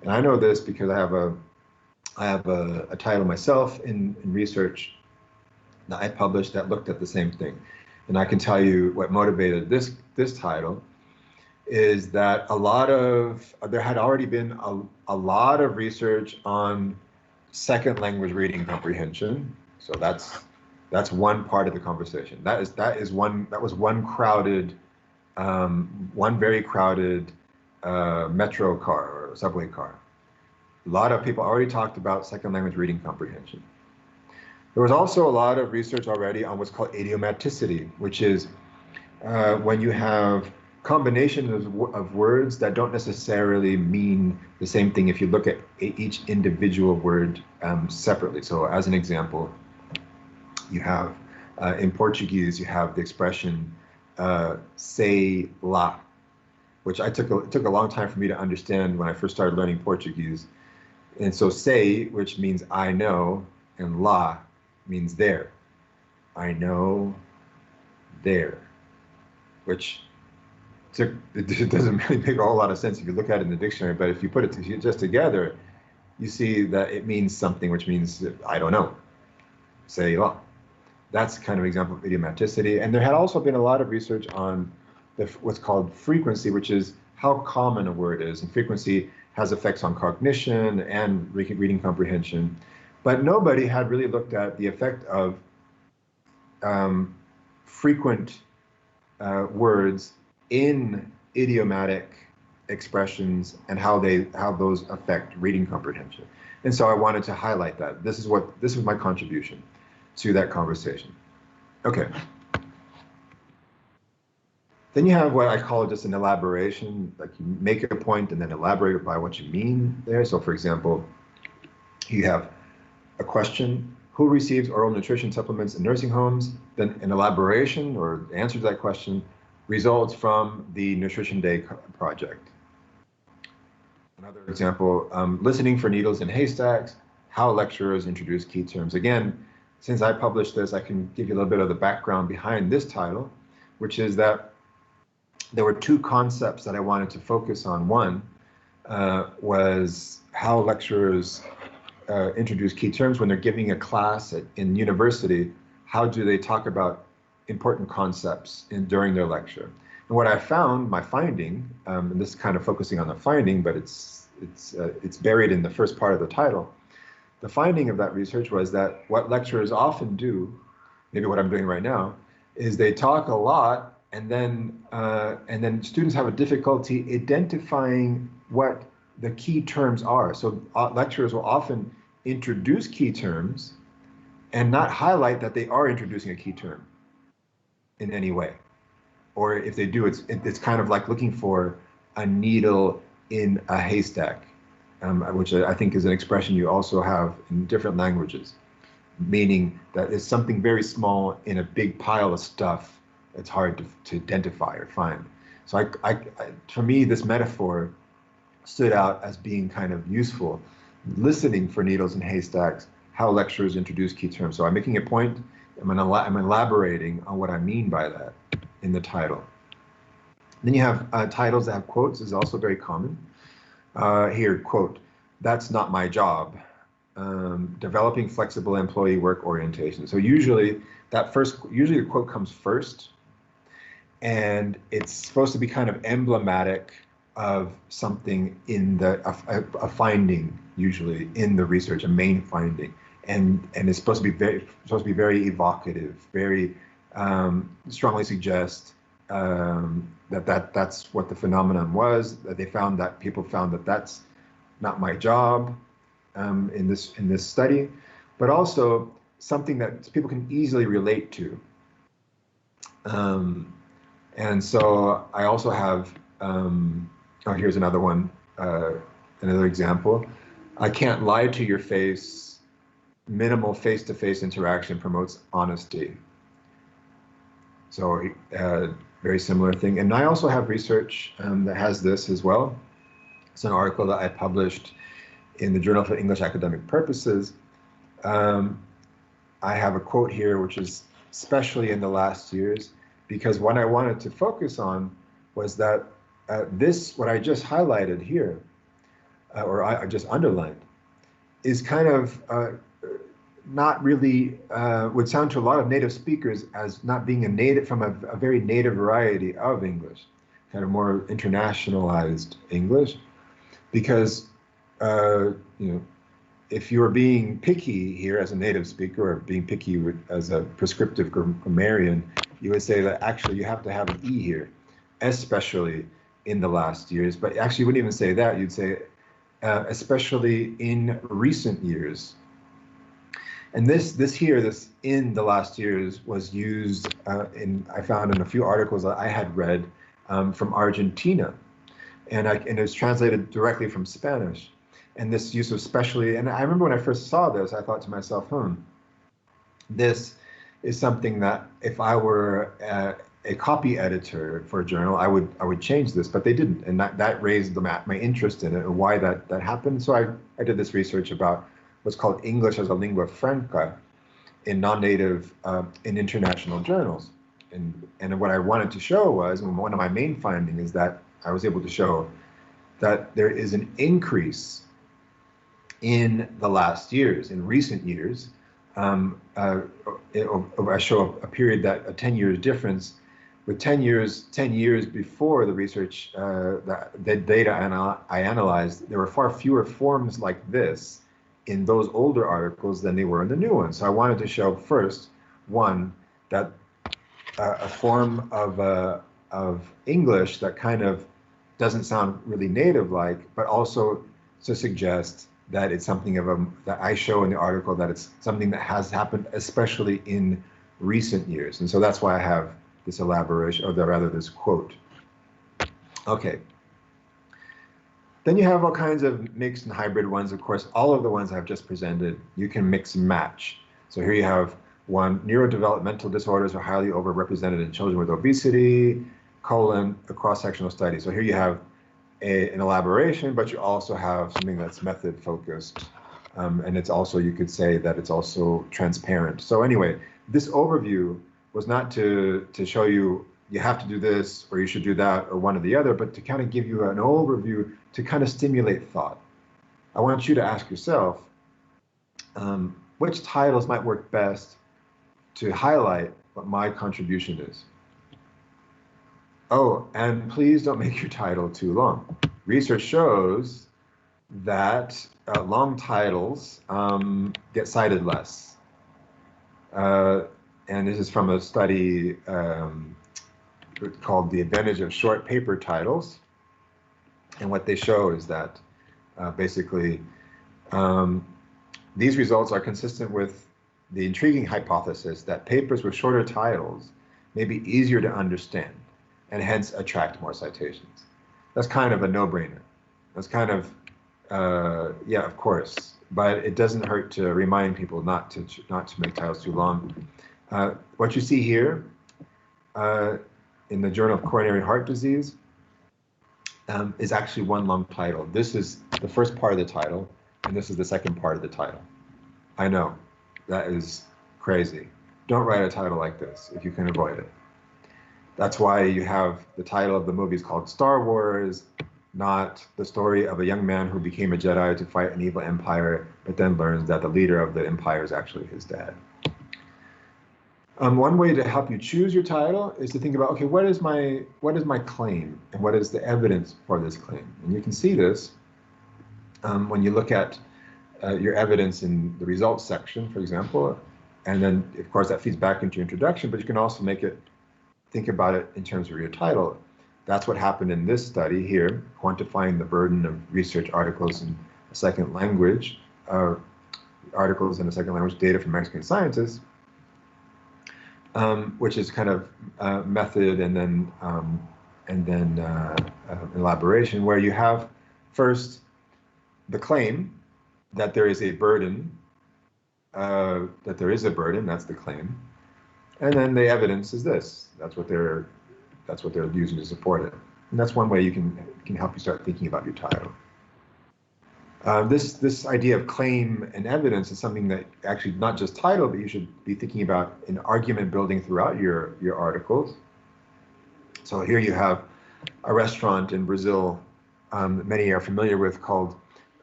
Speaker 1: And I know this because I have a title myself in research that I published that looked at the same thing. And I can tell you what motivated this title is that there had already been a lot of research on second language reading comprehension. So that's one part of the conversation. That was one very crowded metro car or subway car. A lot of people already talked about second language reading comprehension. There was also a lot of research already on what's called idiomaticity, which is when you have combinations of words that don't necessarily mean the same thing if you look at each individual word separately. So as an example, you have in Portuguese, you have the expression sei lá, which it took a long time for me to understand when I first started learning Portuguese. And so sei, which means I know, and lá means there. I know, there, which it doesn't really make a whole lot of sense if you look at it in the dictionary, but if you put it just together, you see that it means something, which means, I don't know, say la. That's kind of example of idiomaticity. And there had also been a lot of research on what's called frequency, which is how common a word is. And frequency has effects on cognition and reading comprehension. But nobody had really looked at the effect of frequent words in idiomatic expressions and how those affect reading comprehension. And so I wanted to highlight that. This was my contribution to that conversation. Okay. Then you have what I call just an elaboration, like you make a point and then elaborate by what you mean there. So for example, you have a question, who receives oral nutrition supplements in nursing homes? Then an elaboration or answer to that question results from the Nutrition Day project. Another example, listening for needles in haystacks, how lecturers introduce key terms. Again, since I published this, I can give you a little bit of the background behind this title, which is that there were two concepts that I wanted to focus on. One was how lecturers introduce key terms when they're giving a class in university. How do they talk about important concepts during their lecture? And what I found, my finding, and this is kind of focusing on the finding, but it's buried in the first part of the title. The finding of that research was that what lecturers often do, maybe what I'm doing right now, is they talk a lot and then students have a difficulty identifying what the key terms are. So lecturers will often introduce key terms and not highlight that they are introducing a key term in any way. Or if they do, it's kind of like looking for a needle in a haystack, which I think is an expression you also have in different languages, meaning that it's something very small in a big pile of stuff. It's hard to identify or find. So for me, this metaphor stood out as being kind of useful. Listening for needles in haystacks, how lecturers introduce key terms. So I'm making a point, I'm elaborating on what I mean by that in the title. Then you have titles that have quotes, is also very common. Here, quote, "That's not my job. Developing flexible employee work orientation." So usually the quote comes first, and it's supposed to be kind of emblematic of something in a finding, usually in the research, a main finding, and it's supposed to be very evocative, very strongly suggest that's what the phenomenon was. That people found that that's not my job in this study, but also something that people can easily relate to. And so I also have, here's another one, another example. "I can't lie to your face. Minimal face-to-face interaction promotes honesty." So very similar thing. And I also have research that has this as well. It's an article that I published in the Journal for English Academic Purposes. I have a quote here, which is especially in the last years, because what I wanted to focus on was that what I just highlighted here, or I just underlined, is kind of not really, would sound to a lot of native speakers as not being from a very native variety of English, kind of more internationalized English, because if you're being picky here as a native speaker, or being picky as a prescriptive grammarian, you would say that actually you have to have an E here, especially in the last years. But actually you wouldn't even say that, you'd say especially in recent years. And this in the last years was used I found in a few articles that I had read from Argentina, and it was translated directly from Spanish. And this use of especially, and I remember when I first saw this, I thought to myself, this is something that if I were a copy editor for a journal, I would change this, but they didn't, and that raised my interest in it and why that happened. So I did this research about what's called English as a lingua franca in non-native, in international journals. And what I wanted to show was, and one of my main findings is that I was able to show that there is an increase in the last years, in recent years. I show a period that a 10 years difference. With 10 years before the research, the data I analyzed, there were far fewer forms like this in those older articles than they were in the new ones. So I wanted to show first, one, that a form of English that kind of doesn't sound really native-like, but also to suggest that it's something that I show in the article that it's something that has happened, especially in recent years. And so that's why I have this elaboration, or rather this quote. Okay. Then you have all kinds of mixed and hybrid ones. Of course, all of the ones I've just presented, you can mix and match. So here you have one, neurodevelopmental disorders are highly overrepresented in children with obesity, colon, a cross-sectional study. So here you have an elaboration, but you also have something that's method focused. And it's also, you could say that it's also transparent. So anyway, this overview was not to show you, you have to do this, or you should do that, or one or the other, but to kind of give you an overview to kind of stimulate thought. I want you to ask yourself, which titles might work best to highlight what my contribution is. Oh, and please don't make your title too long. Research shows that long titles get cited less. And this is from a study called The Advantage of Short Paper Titles. And what they show is that basically these results are consistent with the intriguing hypothesis that papers with shorter titles may be easier to understand and hence attract more citations. That's kind of a no-brainer. That's kind of, yeah, of course, but it doesn't hurt to remind people not to make titles too long. What you see here in the Journal of Coronary Heart Disease is actually one long title. This is the first part of the title, and this is the second part of the title. I know, that is crazy. Don't write a title like this if you can avoid it. That's why you have the title of the movie is called Star Wars, not the story of a young man who became a Jedi to fight an evil empire, but then learns that the leader of the empire is actually his dad. One way to help you choose your title is to think about, okay, what is my claim, and what is the evidence for this claim? And you can see this when you look at your evidence in the results section, for example, and then of course that feeds back into your introduction, but you can also think about it in terms of your title. That's what happened in this study here, quantifying the burden of research articles in a second language, articles in a second language, data from Mexican scientists, which is kind of method and then elaboration, where you have first the claim that there is a burden, that's the claim, and then the evidence is this. That's what they're using to support it, and that's one way you can help you start thinking about your title. This idea of claim and evidence is something that actually not just title, but you should be thinking about in argument building throughout your articles. So here you have a restaurant in Brazil, many are familiar with, called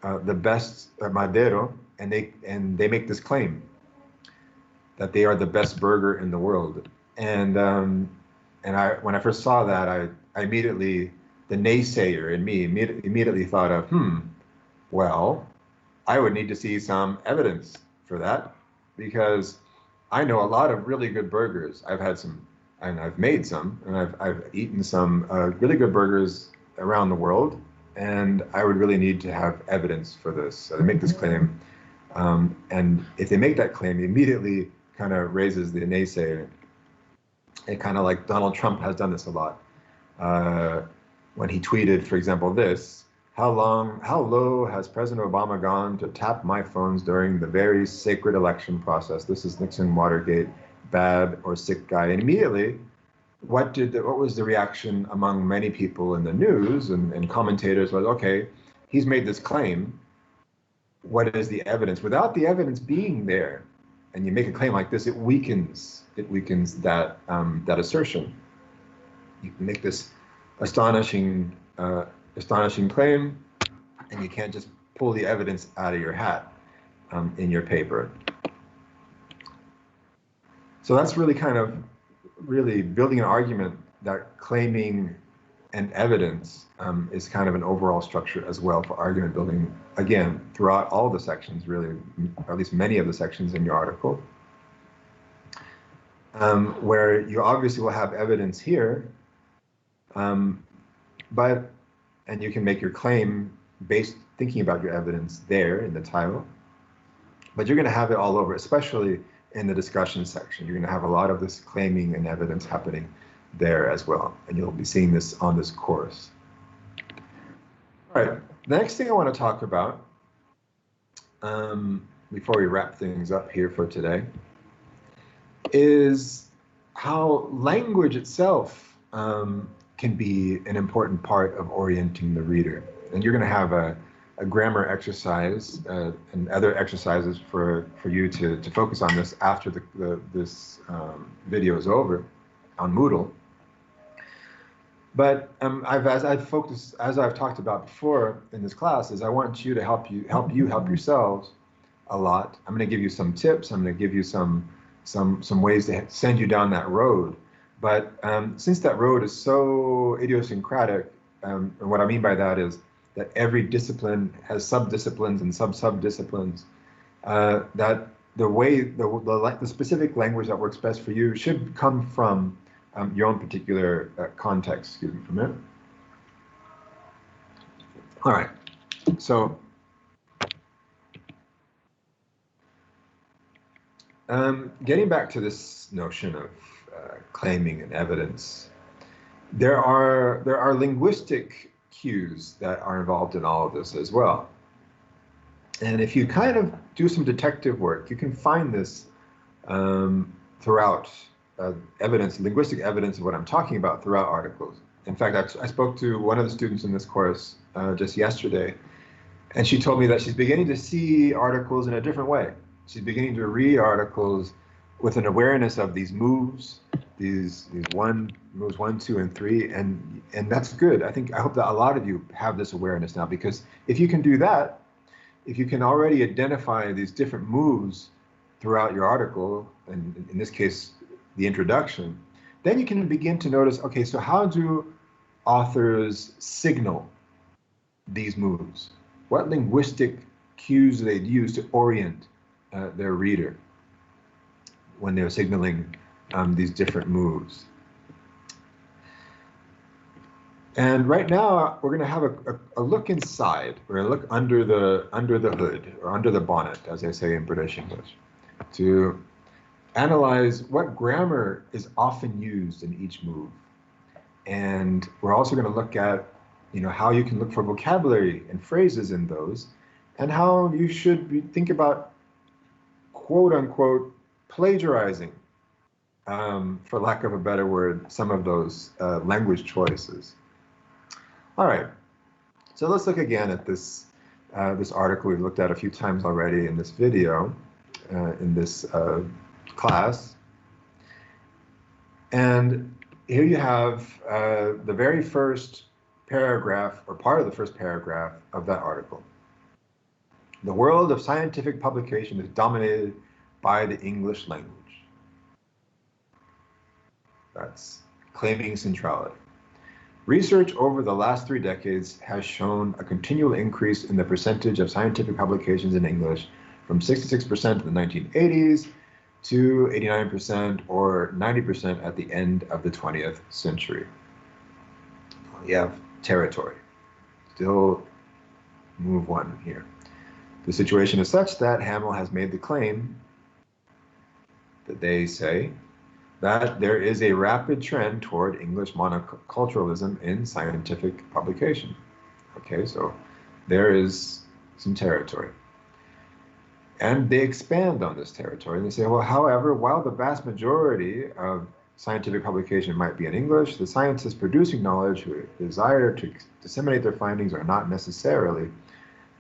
Speaker 1: the Best Madero, and they make this claim that they are the best burger in the world. And when I first saw that, I immediately, the naysayer in me immediately thought of, well, I would need to see some evidence for that, because I know a lot of really good burgers. I've had some, and I've made some, and I've eaten some really good burgers around the world, and I would really need to have evidence for this. So they make this claim, and if they make that claim, it immediately kind of raises the naysayer. It kind of like Donald Trump has done this a lot. When he tweeted, for example, this: how low has President Obama gone to tap my phones during the very sacred election process? This is Nixon, Watergate, bad or sick guy. And immediately, what was the reaction among many people in the news and commentators was, okay, he's made this claim. What is the evidence? Without the evidence being there, and you make a claim like this, it weakens that assertion. You can make this astonishing claim, and you can't just pull the evidence out of your hat in your paper. So that's really kind of building an argument that claiming and evidence is kind of an overall structure as well for argument building, again, throughout all the sections, really, or at least many of the sections in your article, where you obviously will have evidence here, and you can make your claim based thinking about your evidence there in the title, but you're going to have it all over, especially in the discussion section. You're going to have a lot of this claiming and evidence happening there as well, and you'll be seeing this on this course. All right, the next thing I want to talk about before we wrap things up here for today is how language itself can be an important part of orienting the reader. And you're going to have a grammar exercise and other exercises for you to focus on this after this video is over on Moodle. But as I've talked about before in this class, is I want you to help yourselves a lot. I'm going to give you some tips. I'm going to give you some ways to send you down that road. But since that road is so idiosyncratic, and what I mean by that is that every discipline has sub-disciplines and sub-sub-disciplines, that the specific language that works best for you should come from your own particular context. Excuse me for a minute. All right, so getting back to this notion of claiming and evidence, there are linguistic cues that are involved in all of this as well. And if you kind of do some detective work, you can find this throughout linguistic evidence of what I'm talking about throughout articles. In fact, I spoke to one of the students in this course just yesterday, and she told me that she's beginning to see articles in a different way. She's beginning to read articles with an awareness of these moves, these moves 1, 2, and 3, and that's good. I hope that a lot of you have this awareness now, because if you can do that, if you can already identify these different moves throughout your article, and in this case, the introduction, then you can begin to notice, okay, so how do authors signal these moves? What linguistic cues do they use to orient their reader when they're signaling these different moves? And right now, we're going to have a look inside. We're going to look under the hood, or under the bonnet, as they say in British English, to analyze what grammar is often used in each move. And we're also going to look at, how you can look for vocabulary and phrases in those, and how you should think about, quote unquote, plagiarizing, for lack of a better word, some of those language choices. All right, so let's look again at this article we've looked at a few times already in this video, in this class. And here you have the very first paragraph, or part of the first paragraph of that article. The world of scientific publication is dominated by the English language. That's claiming centrality. Research over the last 3 decades has shown a continual increase in the percentage of scientific publications in English from 66% in the 1980s to 89% or 90% at the end of the 20th century. You have territory. Still move 1 here. The situation is such that Hamill has made the claim that they say that there is a rapid trend toward English monoculturalism in scientific publication. Okay, so there is some territory. And they expand on this territory, and they say, well, however, while the vast majority of scientific publication might be in English, the scientists producing knowledge who desire to disseminate their findings are not necessarily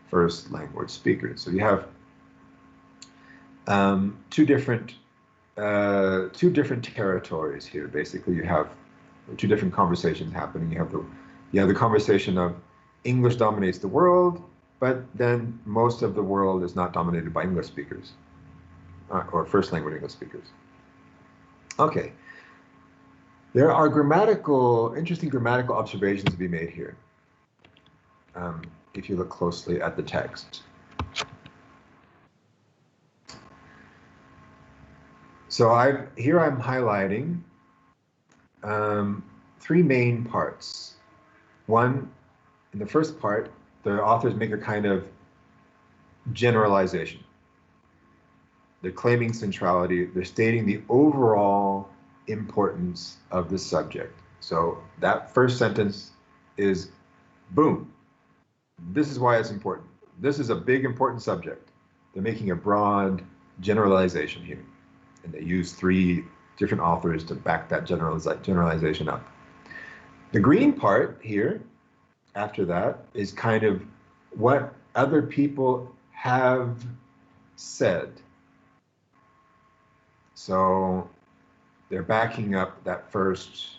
Speaker 1: first language speakers. So you have two different territories here. Basically, you have 2 different conversations happening. You have the conversation of English dominates the world, but then most of the world is not dominated by English speakers or first language English speakers. Okay. There are interesting grammatical observations to be made here, if you look closely at the text. So here I'm highlighting three main parts. One, in the first part, the authors make a kind of generalization. They're claiming centrality. They're stating the overall importance of the subject. So that first sentence is, boom, this is why it's important. This is a big, important subject. They're making a broad generalization here. And they use three different authors to back that generalization up. The green part here, after that, is kind of what other people have said. So they're backing up that first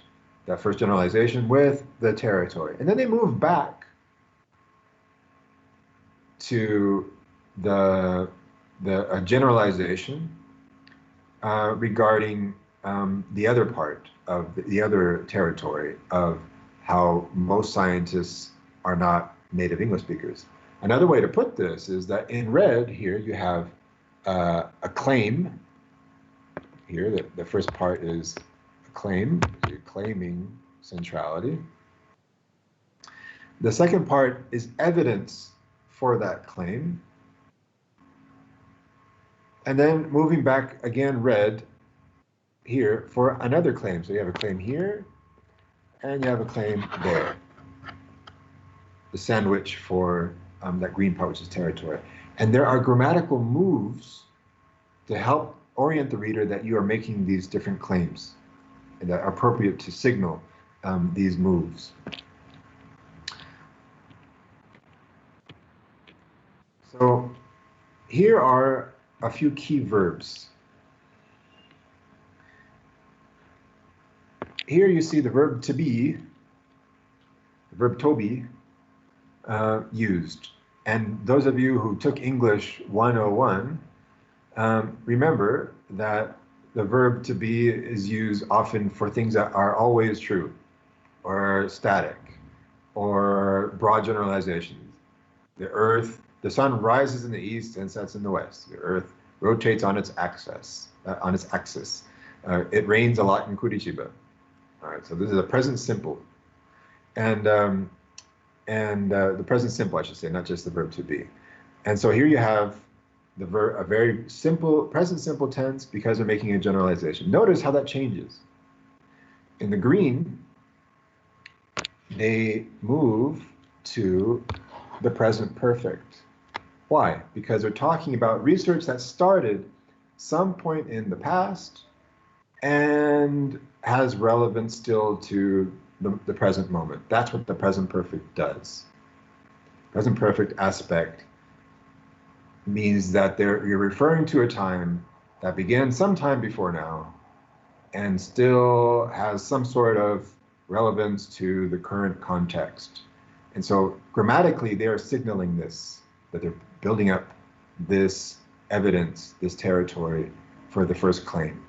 Speaker 1: generalization with the territory. And then they move back to a generalization regarding the other part of the other territory of how most scientists are not native English speakers. Another way to put this is that in red here you have a claim. Here the first part is a claim, you're claiming centrality. The second part is evidence for that claim. And then moving back again, red here for another claim. So you have a claim here, and you have a claim there. The sandwich for that green part, which is territory. And there are grammatical moves to help orient the reader that you are making these different claims and that are appropriate to signal these moves. So here are a few key verbs. Here you see the verb to be, the verb to be, used. And those of you who took English 101, remember that the verb to be is used often for things that are always true, or static, or broad generalizations. The sun rises in the east and sets in the west. The earth rotates on its axis. It rains a lot in Curitiba. All right, so this is a present simple. And the present simple, I should say, not just the verb to be. And so here you have the verb, a very simple present simple tense because they're making a generalization. Notice how that changes. In the green, they move to the present perfect. Why? Because they're talking about research that started some point in the past and has relevance still to the present moment. That's what the present perfect does. Present perfect aspect means that you're referring to a time that began sometime before now and still has some sort of relevance to the current context. And so grammatically, they are signaling this, that they're building up this evidence, this territory for the first claim.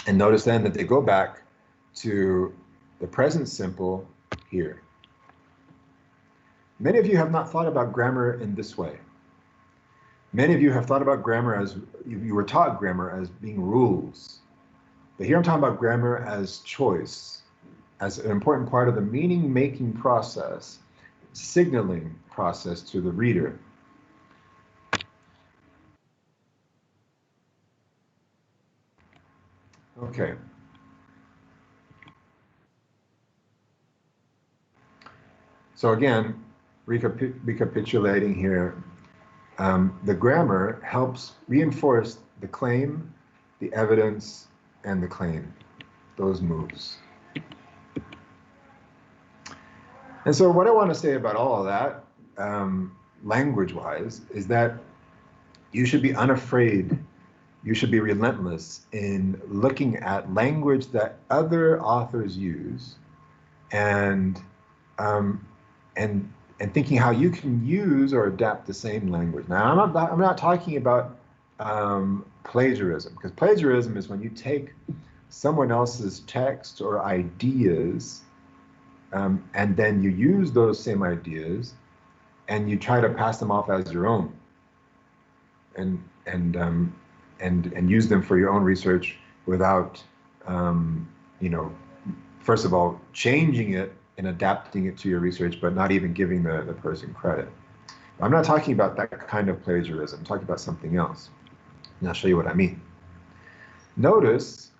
Speaker 1: And notice then that they go back to the present simple here. Many of you have not thought about grammar in this way. Many of you have thought about grammar as, you were taught grammar as being rules. But here I'm talking about grammar as choice, as an important part of the meaning-making process, signaling process to the reader. Okay. So again, recapitulating here, the grammar helps reinforce the claim, the evidence, and the claim, those moves. And so what I want to say about all of that, language-wise, is that you should be unafraid, you should be relentless in looking at language that other authors use and thinking how you can use or adapt the same language. Now, I'm not talking about plagiarism, because plagiarism is when you take someone else's text or ideas, and then you use those same ideas, and you try to pass them off as your own, and use them for your own research without, you know, first of all, changing it and adapting it to your research, but not even giving the person credit. I'm not talking about that kind of plagiarism. I'm talking about something else. And I'll show you what I mean. Notice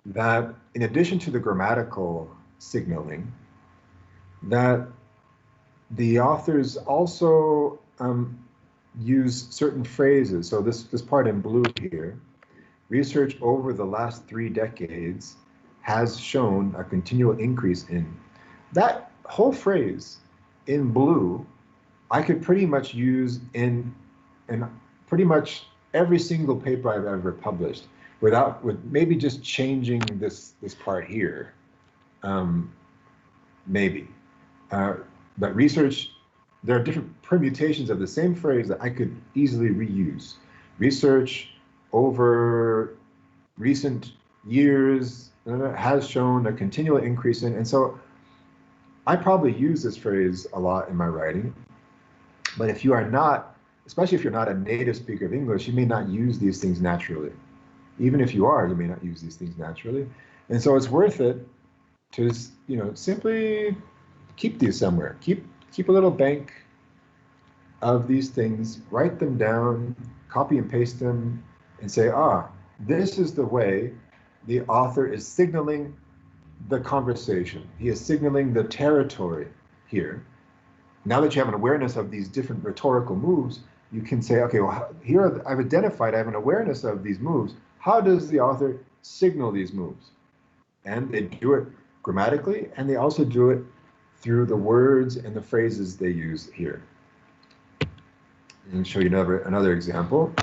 Speaker 1: that in addition to the grammatical signaling, that the authors also use certain phrases. So this part in blue here, research over the last 3 decades has shown a continual increase in. That whole phrase in blue, I could pretty much use in pretty much every single paper I've ever published, with maybe just changing this part here, maybe. But research, there are different permutations of the same phrase that I could easily reuse. Research over recent years has shown a continual increase in, and so I probably use this phrase a lot in my writing. But if you are not, especially if you're not a native speaker of English, you may not use these things naturally. Even if you are, you may not use these things naturally. And so it's worth it to, you know, simply keep these somewhere. Keep a little bank of these things, write them down, copy and paste them, and say, this is the way the author is signaling the conversation. He is signaling the territory here. Now that you have an awareness of these different rhetorical moves, you can say, okay, well, here I've identified, I have an awareness of these moves. How does the author signal these moves? And they do it grammatically, and they also do it through the words and the phrases they use here. And show you another example.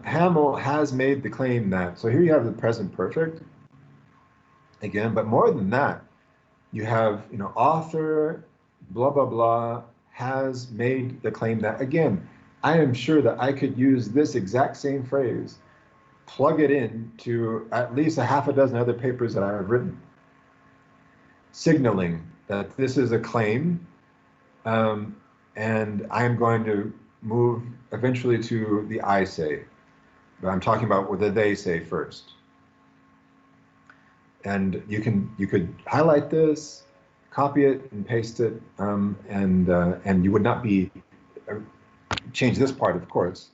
Speaker 1: Hamill has made the claim that, so here you have the present perfect again, but more than that, you have, you know, author, blah, blah, blah, has made the claim that, again, I am sure that I could use this exact same phrase, plug it in to at least a half a dozen other papers that I have written, signaling that this is a claim, and I am going to move eventually to the I say, but I'm talking about what the they say first. And you could highlight this, copy it, and paste it, and you would not be change this part, of course,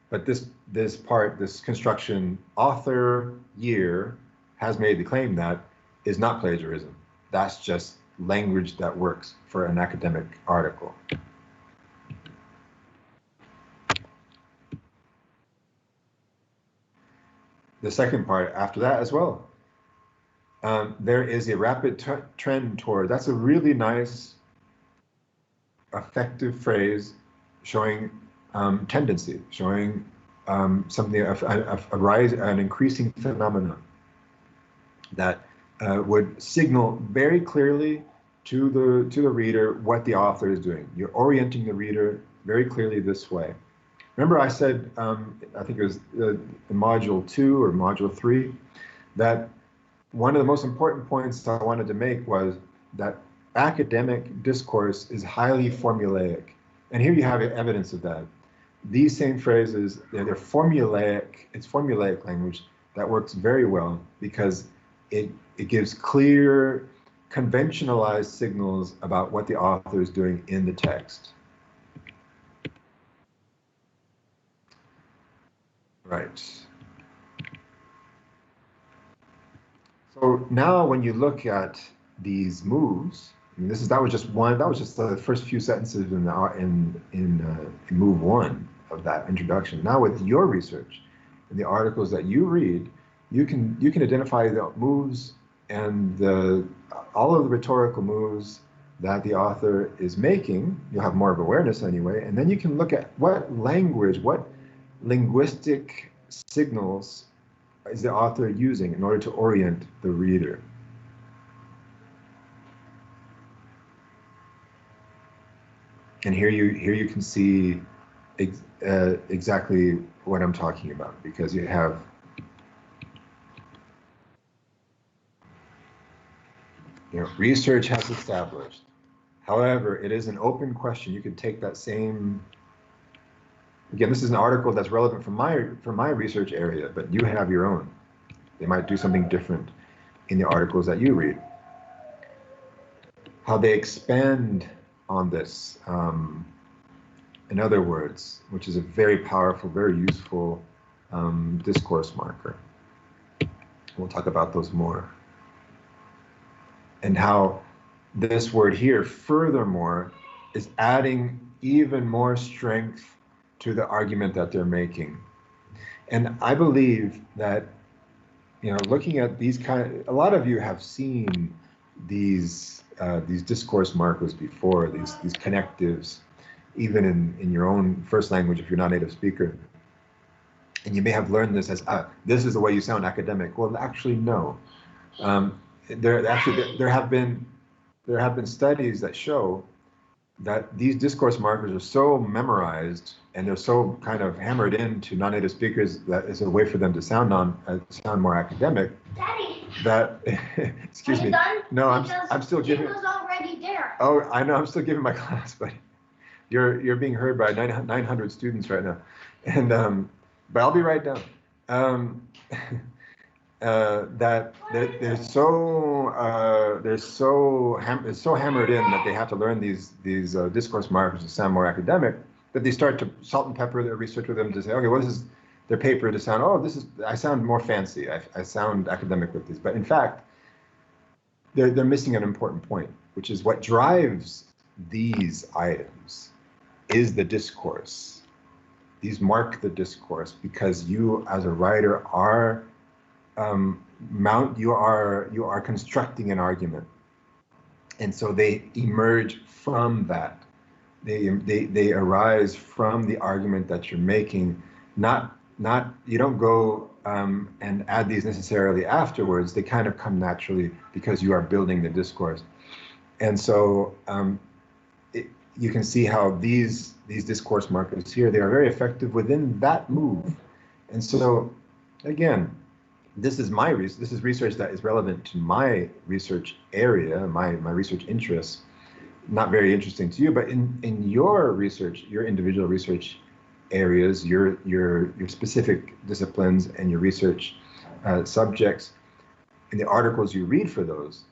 Speaker 1: but this part, this construction, author year has made the claim that is not plagiarism. That's just language that works for an academic article. The second part after that as well. There is a rapid trend toward, that's a really nice, effective phrase showing tendency, showing something, a rise, an increasing phenomenon that would signal very clearly to the reader what the author is doing. You're orienting the reader very clearly this way. Remember I said, I think it was in module 2 or module 3, that one of the most important points I wanted to make was that academic discourse is highly formulaic. And here you have evidence of that. These same phrases, they're formulaic, it's formulaic language that works very well because it gives clear, conventionalized signals about what the author is doing in the text. Right. So now when you look at these moves, and that was just the first few sentences in move 1 of that introduction. Now with your research and the articles that you read, you can identify the moves and all of the rhetorical moves that the author is making. You'll have more of awareness anyway, and then you can look at what language, what linguistic signals is the author using in order to orient the reader. And here you can see exactly what I'm talking about, because you have research has established. However, it is an open question. You could take that same. Again, this is an article that's relevant for my research area, but you have your own. They might do something different in the articles that you read. How they expand on this, in other words, which is a very powerful, very useful discourse marker. We'll talk about those more. And how this word here, furthermore, is adding even more strength to the argument that they're making. And I believe that, looking at these a lot of you have seen these discourse markers before, these connectives, even in your own first language if you're not a native speaker. And you may have learned this as, this is the way you sound academic. Well, actually, no. There have been studies that show that these discourse markers are so memorized and they're so kind of hammered into non-native speakers that it's a way for them to sound more academic.
Speaker 2: Daddy,
Speaker 1: that excuse me.
Speaker 2: Done?
Speaker 1: No, I'm still giving.
Speaker 2: Was already there.
Speaker 1: Oh, I know, I'm still giving my class, but you're being heard by 900 students right now, and but I'll be right down. That it's so hammered in that they have to learn these discourse markers to sound more academic, that they start to salt and pepper their research with them to say, okay, well, this is their paper to sound, I sound more fancy, I sound academic with this. But in fact, they're missing an important point, which is what drives these items is the discourse. These mark the discourse because you, as a writer, are you are constructing an argument, and so they emerge from that. They arise from the argument that you're making. Not you don't go and add these necessarily afterwards. They kind of come naturally because you are building the discourse, and so you can see how these discourse markers here, they are very effective within that move. And so again, this is research that is relevant to my research area, my research interests. Not very interesting to you, but in your research, your individual research areas, your specific disciplines and your research subjects, in the articles you read for those,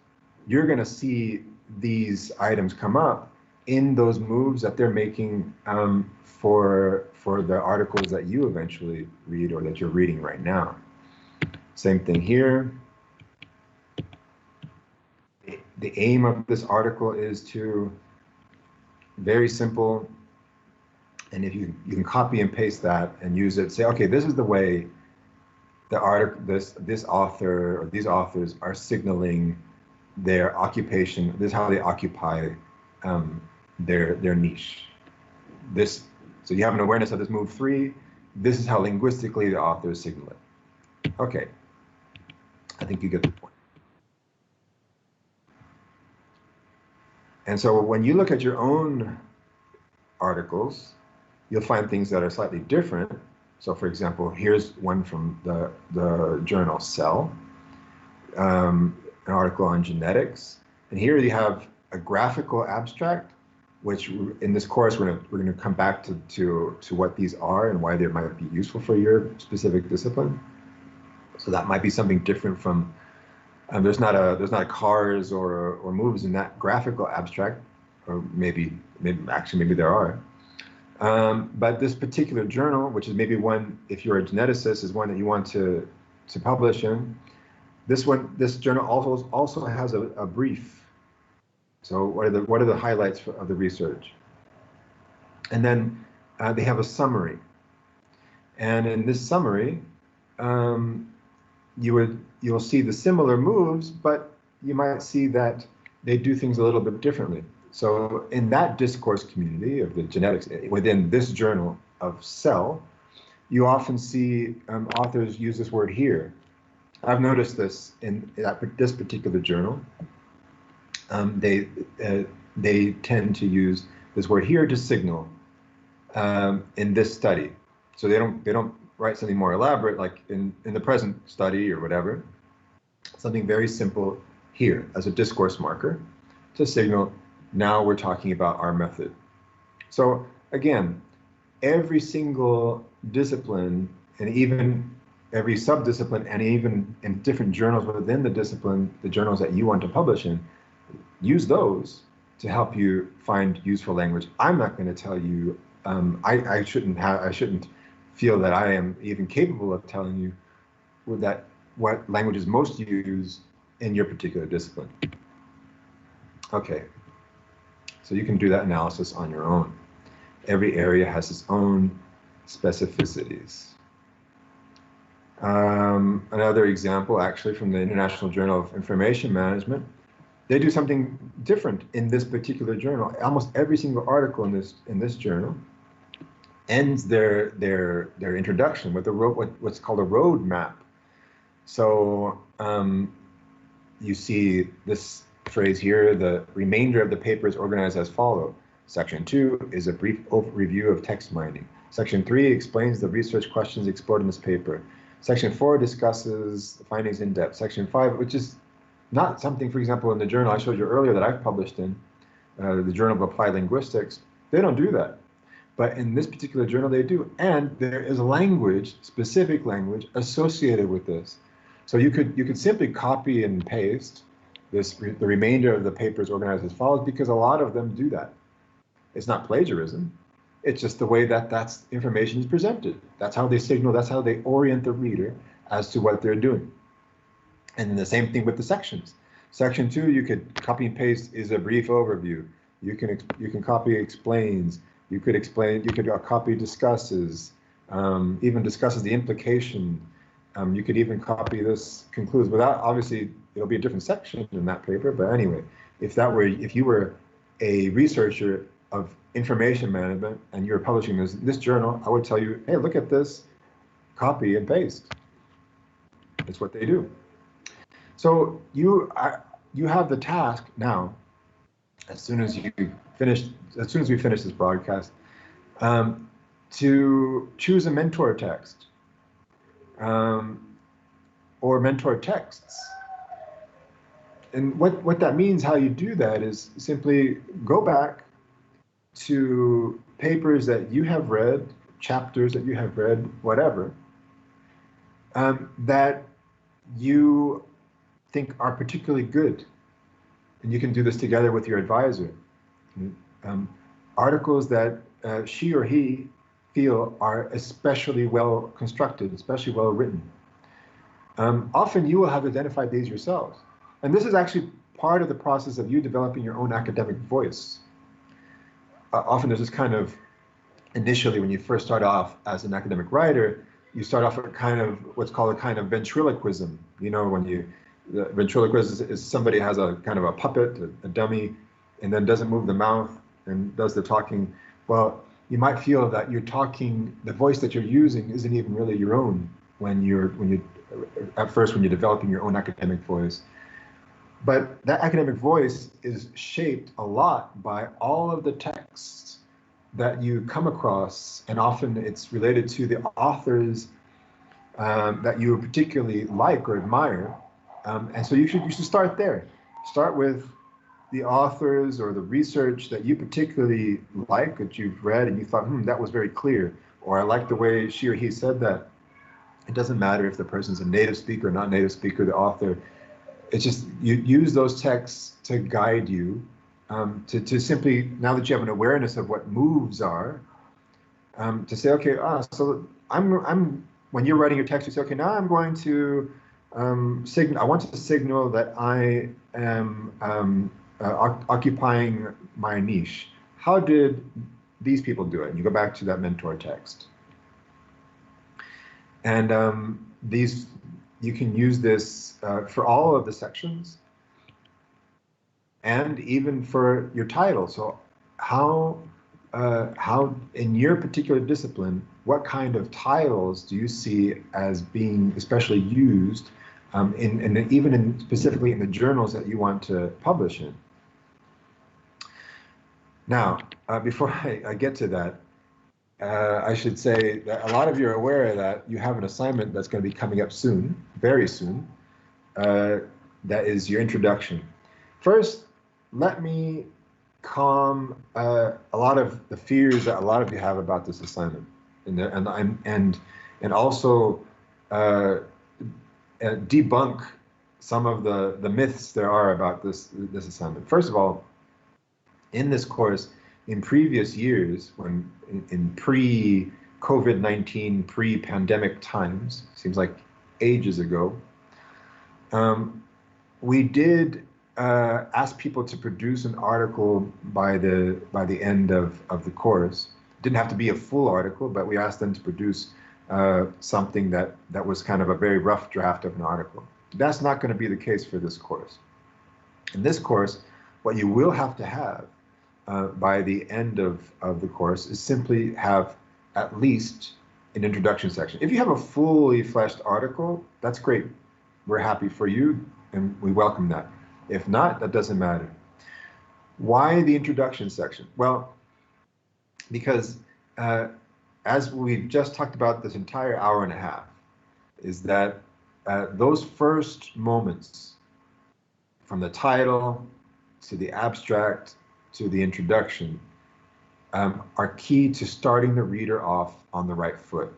Speaker 1: you're going to see these items come up in those moves that they're making for the articles that you eventually read or that you're reading right now. Same thing here. The aim of this article is to, very simple, and if you can copy and paste that and use it, say, okay, this is the way the article, this author or these authors are signaling their occupation. This is how they occupy their niche. So you have an awareness of this move 3. This is how linguistically the authors signal it. Okay, I think you get the point. And so when you look at your own articles, you'll find things that are slightly different. So for example, here's one from the journal Cell, an article on genetics. And here you have a graphical abstract, which in this course, we're going to come back to what these are and why they might be useful for your specific discipline. So that might be something different from, there's not cars or moves in that graphical abstract, or maybe there are. But this particular journal, which is maybe one, if you're a geneticist, is one that you want to publish in. This journal also has a brief. So what are the highlights of the research? And then they have a summary. And in this summary, you'll see the similar moves, but you might see that they do things a little bit differently. So in that discourse community of the genetics, within this journal of Cell, you often see authors use this word here. I've noticed this in this particular journal. They tend to use this word here to signal in this study. So they don't write something more elaborate like in the present study or whatever. Something very simple here as a discourse marker to signal now we're talking about our method. So again, every single discipline and even every subdiscipline and even in different journals within the discipline, the journals that you want to publish in, use those to help you find useful language. I'm not going to tell you, I shouldn't feel that I am even capable of telling you what language is most used in your particular discipline. Okay, so you can do that analysis on your own. Every area has its own specificities. Another example, actually, from the International Journal of Information Management, they do something different in this particular journal. Almost every single article in this journal ends their introduction with what's called a road map. So you see this phrase here: the remainder of the paper is organized as follows. Section 2 is a brief review of text mining. Section 3 explains the research questions explored in this paper. Section 4 discusses the findings in depth. Section 5, which is not something, for example, in the journal I showed you earlier that I've published in, the Journal of Applied Linguistics, they don't do that. But in this particular journal, they do. And there is language, specific language, associated with this. So you could simply copy and paste the remainder of the papers organized as follows, because a lot of them do that. It's not plagiarism. It's just the way that information is presented. That's how they signal, that's how they orient the reader as to what they're doing. And the same thing with the sections. Section 2, you could copy and paste is a brief overview. You can copy explains. You could copy discusses, even discusses the implication. You could even copy this concludes. Without, obviously, it'll be a different section in that paper. But anyway, if you were a researcher of information management and you're publishing this journal, I would tell you, hey, look at this, copy and paste. It's what they do. So you have the task now, as soon as we finish this broadcast, to choose a mentor text or mentor texts. And what that means, how you do that, is simply go back to papers that you have read, chapters that you have read, whatever, that you think are particularly good. And you can do this together with your advisor. Articles that she or he feel are especially well constructed, especially well written. Often you will have identified these yourselves. And this is actually part of the process of you developing your own academic voice. Often there's this kind of, initially when you first start off as an academic writer, you start off with kind of what's called a kind of ventriloquism. You know, the ventriloquist is somebody has a kind of a puppet, a dummy, and then doesn't move the mouth and does the talking. Well, you might feel that you're talking, the voice that you're using isn't even really your own when you're developing your own academic voice. But that academic voice is shaped a lot by all of the texts that you come across, and often it's related to the authors that you particularly like or admire. And so you should start there. Start with the authors or the research that you particularly like, that you've read and you thought, that was very clear, or I like the way she or he said that. It doesn't matter if the person's a native speaker or not native speaker, the author. It's just you use those texts to guide you, to simply, now that you have an awareness of what moves are, to say, okay, so when you're writing your text, you say, okay, now I'm going to I want to signal that I am occupying my niche. How did these people do it? And you go back to that mentor text. And you can use this for all of the sections and even for your title. So how in your particular discipline, what kind of titles do you see as being especially used specifically in the journals that you want to publish in? Now, before I get to that, I should say that a lot of you are aware that you have an assignment that's going to be coming up soon, very soon. That is your introduction. First, let me calm a lot of the fears that a lot of you have about this assignment, and also debunk some of the myths there are about this assignment. First of all, in this course, in previous years, when in pre-COVID-19, pre-pandemic times, seems like ages ago, we did ask people to produce an article by the end of the course. It didn't have to be a full article, but we asked them to produce something that was kind of a very rough draft of an article. That's not going to be the case for this course. In this course, what you will have to have by the end of the course is simply have at least an introduction section. If you have a fully fleshed article, that's great. We're happy for you and we welcome that. If not, that doesn't matter. Why the introduction section? Well, because as we've just talked about this entire hour and a half, is that those first moments from the title to the abstract to the introduction are key to starting the reader off on the right foot,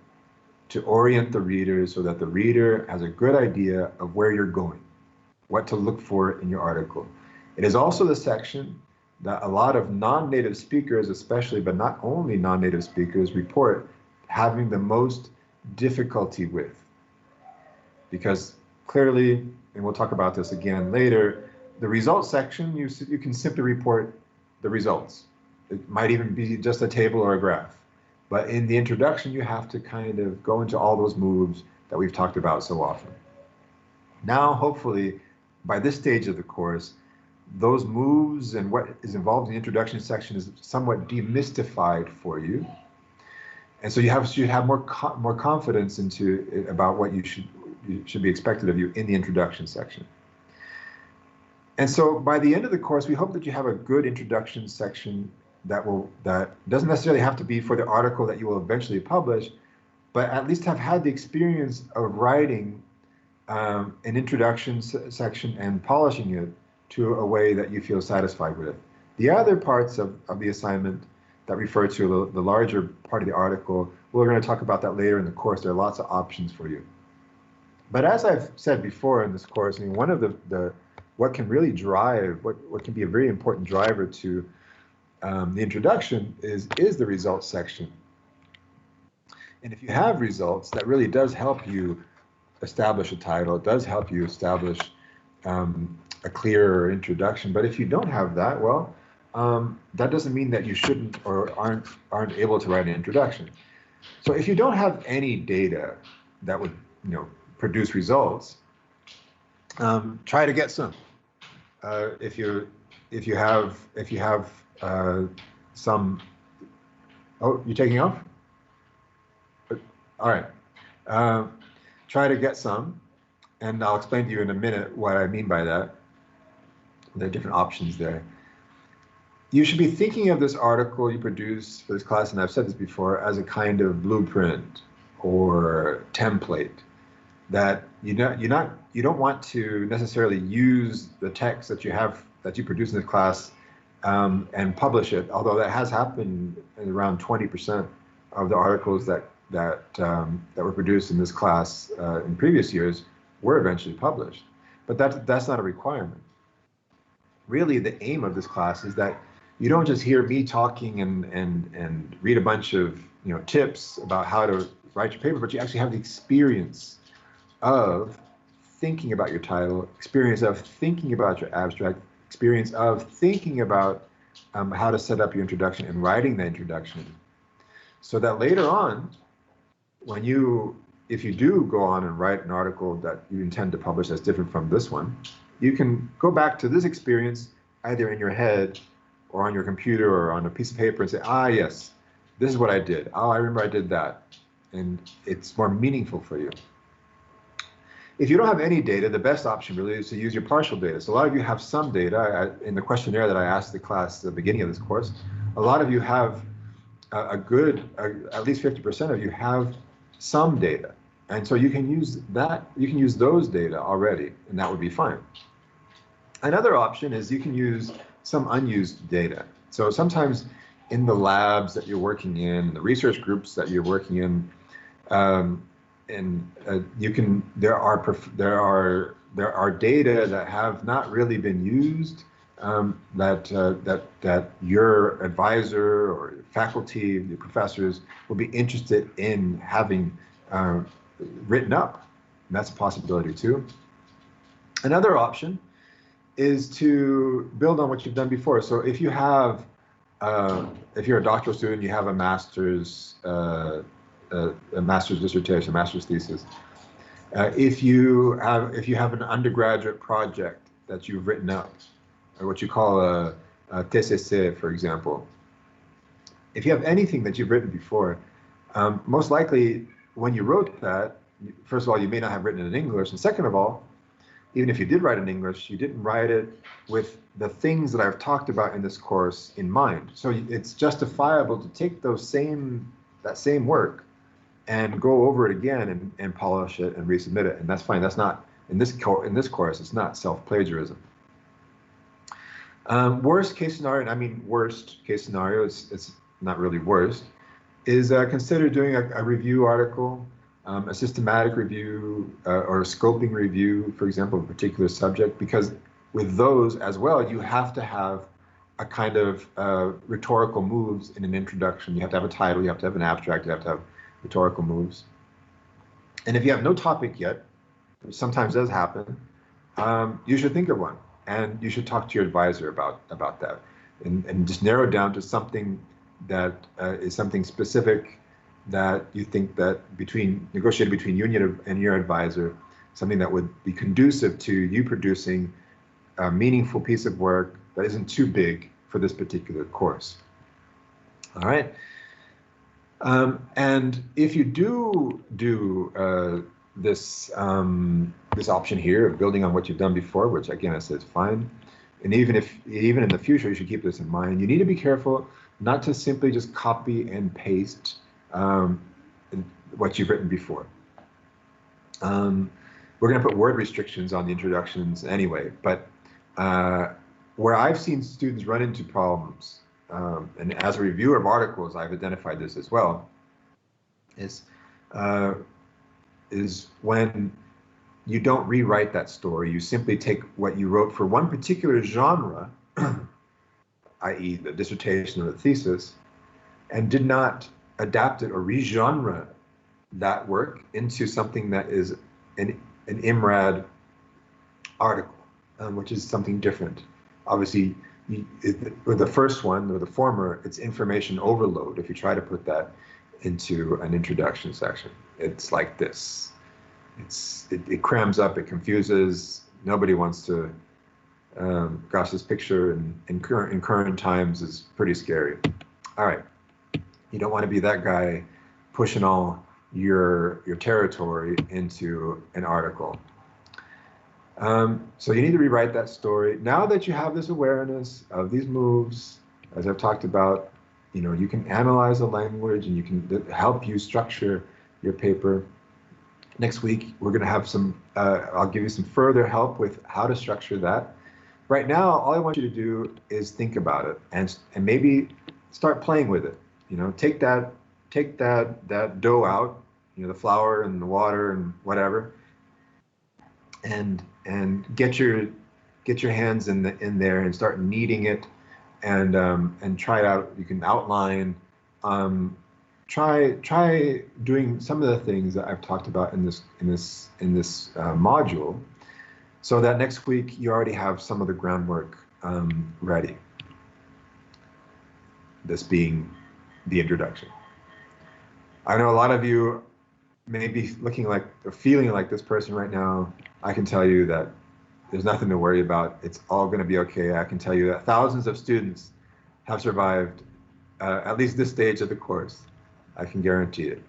Speaker 1: to orient the reader so that the reader has a good idea of where you're going, what to look for in your article. It is also the section that a lot of non-native speakers, especially, but not only non-native speakers, report having the most difficulty with. Because clearly, and we'll talk about this again later, the results section, you can simply report the results. It might even be just a table or a graph. But in the introduction, you have to kind of go into all those moves that we've talked about so often. Now, hopefully, by this stage of the course, those moves and what is involved in the introduction section is somewhat demystified for you. And so you should have more confidence about what you should be expected of you in the introduction section. And so by the end of the course, we hope that you have a good introduction section that doesn't necessarily have to be for the article that you will eventually publish, but at least have had the experience of writing an introduction section and polishing it to a way that you feel satisfied with. The other parts of the assignment that refer to the larger part of the article, we're going to talk about that later in the course. There are lots of options for you. But as I've said before in this course, I mean, one of what can really drive, what can be a very important driver to the introduction is the results section. And if you have results, that really does help you establish a title. It does help you establish a clearer introduction. But if you don't have that, well, that doesn't mean that you shouldn't or aren't able to write an introduction. So if you don't have any data that would produce results, try to get some. If you have some. Oh, you taking off? All right. Try to get some, and I'll explain to you in a minute what I mean by that. There are different options there. You should be thinking of this article you produce for this class, and I've said this before, as a kind of blueprint or template that you don't want to necessarily use the text that you produce in this class and publish it. Although that has happened in around 20% of the articles that were produced in this class in previous years were eventually published. But that's not a requirement. Really, the aim of this class is that you don't just hear me talking and read a bunch of tips about how to write your paper, but you actually have the experience of thinking about your title, experience of thinking about your abstract, experience of thinking about how to set up your introduction and writing the introduction, so that later on, if you do go on and write an article that you intend to publish that's different from this one, you can go back to this experience either in your head or on your computer or on a piece of paper and say, yes, this is what I did. Oh, I remember I did that. And it's more meaningful for you. If you don't have any data, the best option really is to use your partial data. So a lot of you have some data. In the questionnaire that I asked the class at the beginning of this course, a lot of you have at least 50% of you have some data. And so you can use that, you can use those data already, and that would be fine. Another option is you can use some unused data. So sometimes in the labs that you're working in, the research groups that you're working in, there are data that have not really been used, that your advisor or faculty, your professors will be interested in having written up. And that's a possibility too. Another option is to build on what you've done before. So if you have, if you're a doctoral student, you have a master's dissertation, master's thesis. If you have an undergraduate project that you've written up, or what you call a TCC, for example. If you have anything that you've written before, most likely when you wrote that, first of all, you may not have written it in English, and second of all, even if you did write in English, you didn't write it with the things that I've talked about in this course in mind. So it's justifiable to take that same work and go over it again and polish it and resubmit it, and that's fine. That's not in this course. It's not self-plagiarism. Worst case scenario, and I mean worst case scenario, it's not really worst, is consider doing a review article, a systematic review or a scoping review, for example, of a particular subject, because with those as well, you have to have a kind of rhetorical moves in an introduction. You have to have a title, you have to have an abstract, you have to have rhetorical moves. And if you have no topic yet, which sometimes does happen, you should think of one. And you should talk to your advisor about that, and just narrow down to something that is something specific that you think that negotiated between you and your advisor, something that would be conducive to you producing a meaningful piece of work that isn't too big for this particular course. All right. And if you do this option here of building on what you've done before, which again I said is fine, and even in the future you should keep this in mind. You need to be careful not to simply just copy and paste what you've written before. We're going to put word restrictions on the introductions anyway, but where I've seen students run into problems, and as a reviewer of articles I've identified this as well, is when you don't rewrite that story. You simply take what you wrote for one particular genre, i.e. the dissertation or the thesis, and did not adapt it or re-genre that work into something that is an IMRAD article, which is something different. Obviously, with the first one, or the former, it's information overload if you try to put that into an introduction section. It's like this. It crams up, it confuses. Nobody wants to, gosh, this picture in current times is pretty scary. All right, you don't want to be that guy pushing all your territory into an article. So you need to rewrite that story. Now that you have this awareness of these moves, as I've talked about, you can analyze the language and you can help you structure your paper. Next week, we're going to have I'll give you some further help with how to structure that. Right now, all I want you to do is think about it and maybe start playing with it. Take that dough out, the flour and the water and whatever, and get your hands in there and start kneading it, and try it out. You can outline. Try doing some of the things that I've talked about in this module, so that next week you already have some of the groundwork ready. This being the introduction. I know a lot of you may be looking like or feeling like this person right now. I can tell you that there's nothing to worry about. It's all going to be okay. I can tell you that thousands of students have survived at least this stage of the course. I can guarantee it,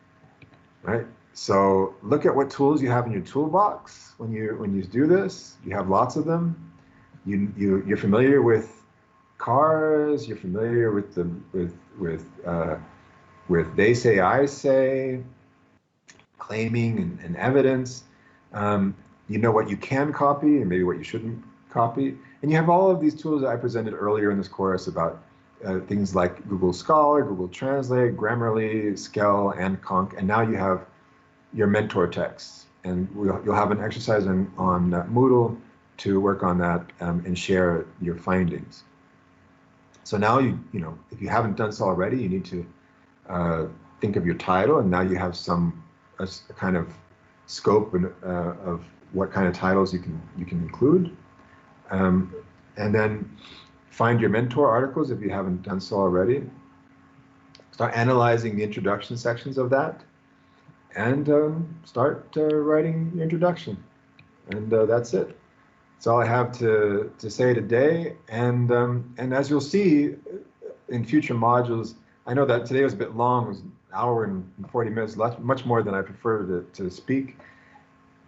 Speaker 1: right? So look at what tools you have in your toolbox when you do this. You have lots of them. You're familiar with cars. You're familiar with they say, I say, claiming and evidence. You know what you can copy and maybe what you shouldn't copy. And you have all of these tools that I presented earlier in this course about things like Google Scholar, Google Translate, Grammarly, Skell, and Conk. And now you have your mentor texts. And you'll have an exercise on Moodle to work on that and share your findings. So now, if you haven't done so already, you need to think of your title, and now you have a kind of scope of what kind of titles you can include, and then find your mentor articles if you haven't done so already. Start analyzing the introduction sections of that, and start writing your introduction, and that's it. That's all I have to say today, and as you'll see in future modules, I know that today was a bit long. It was an hour and 40 minutes, much more than I prefer to speak.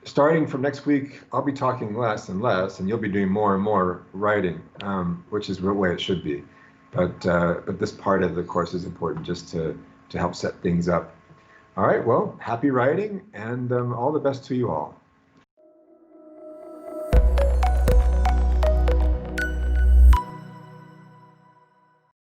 Speaker 1: Starting from next week, I'll be talking less and less, and you'll be doing more and more writing, which is the way it should be. But this part of the course is important just to help set things up. All right, well, happy writing, and all the best to you all.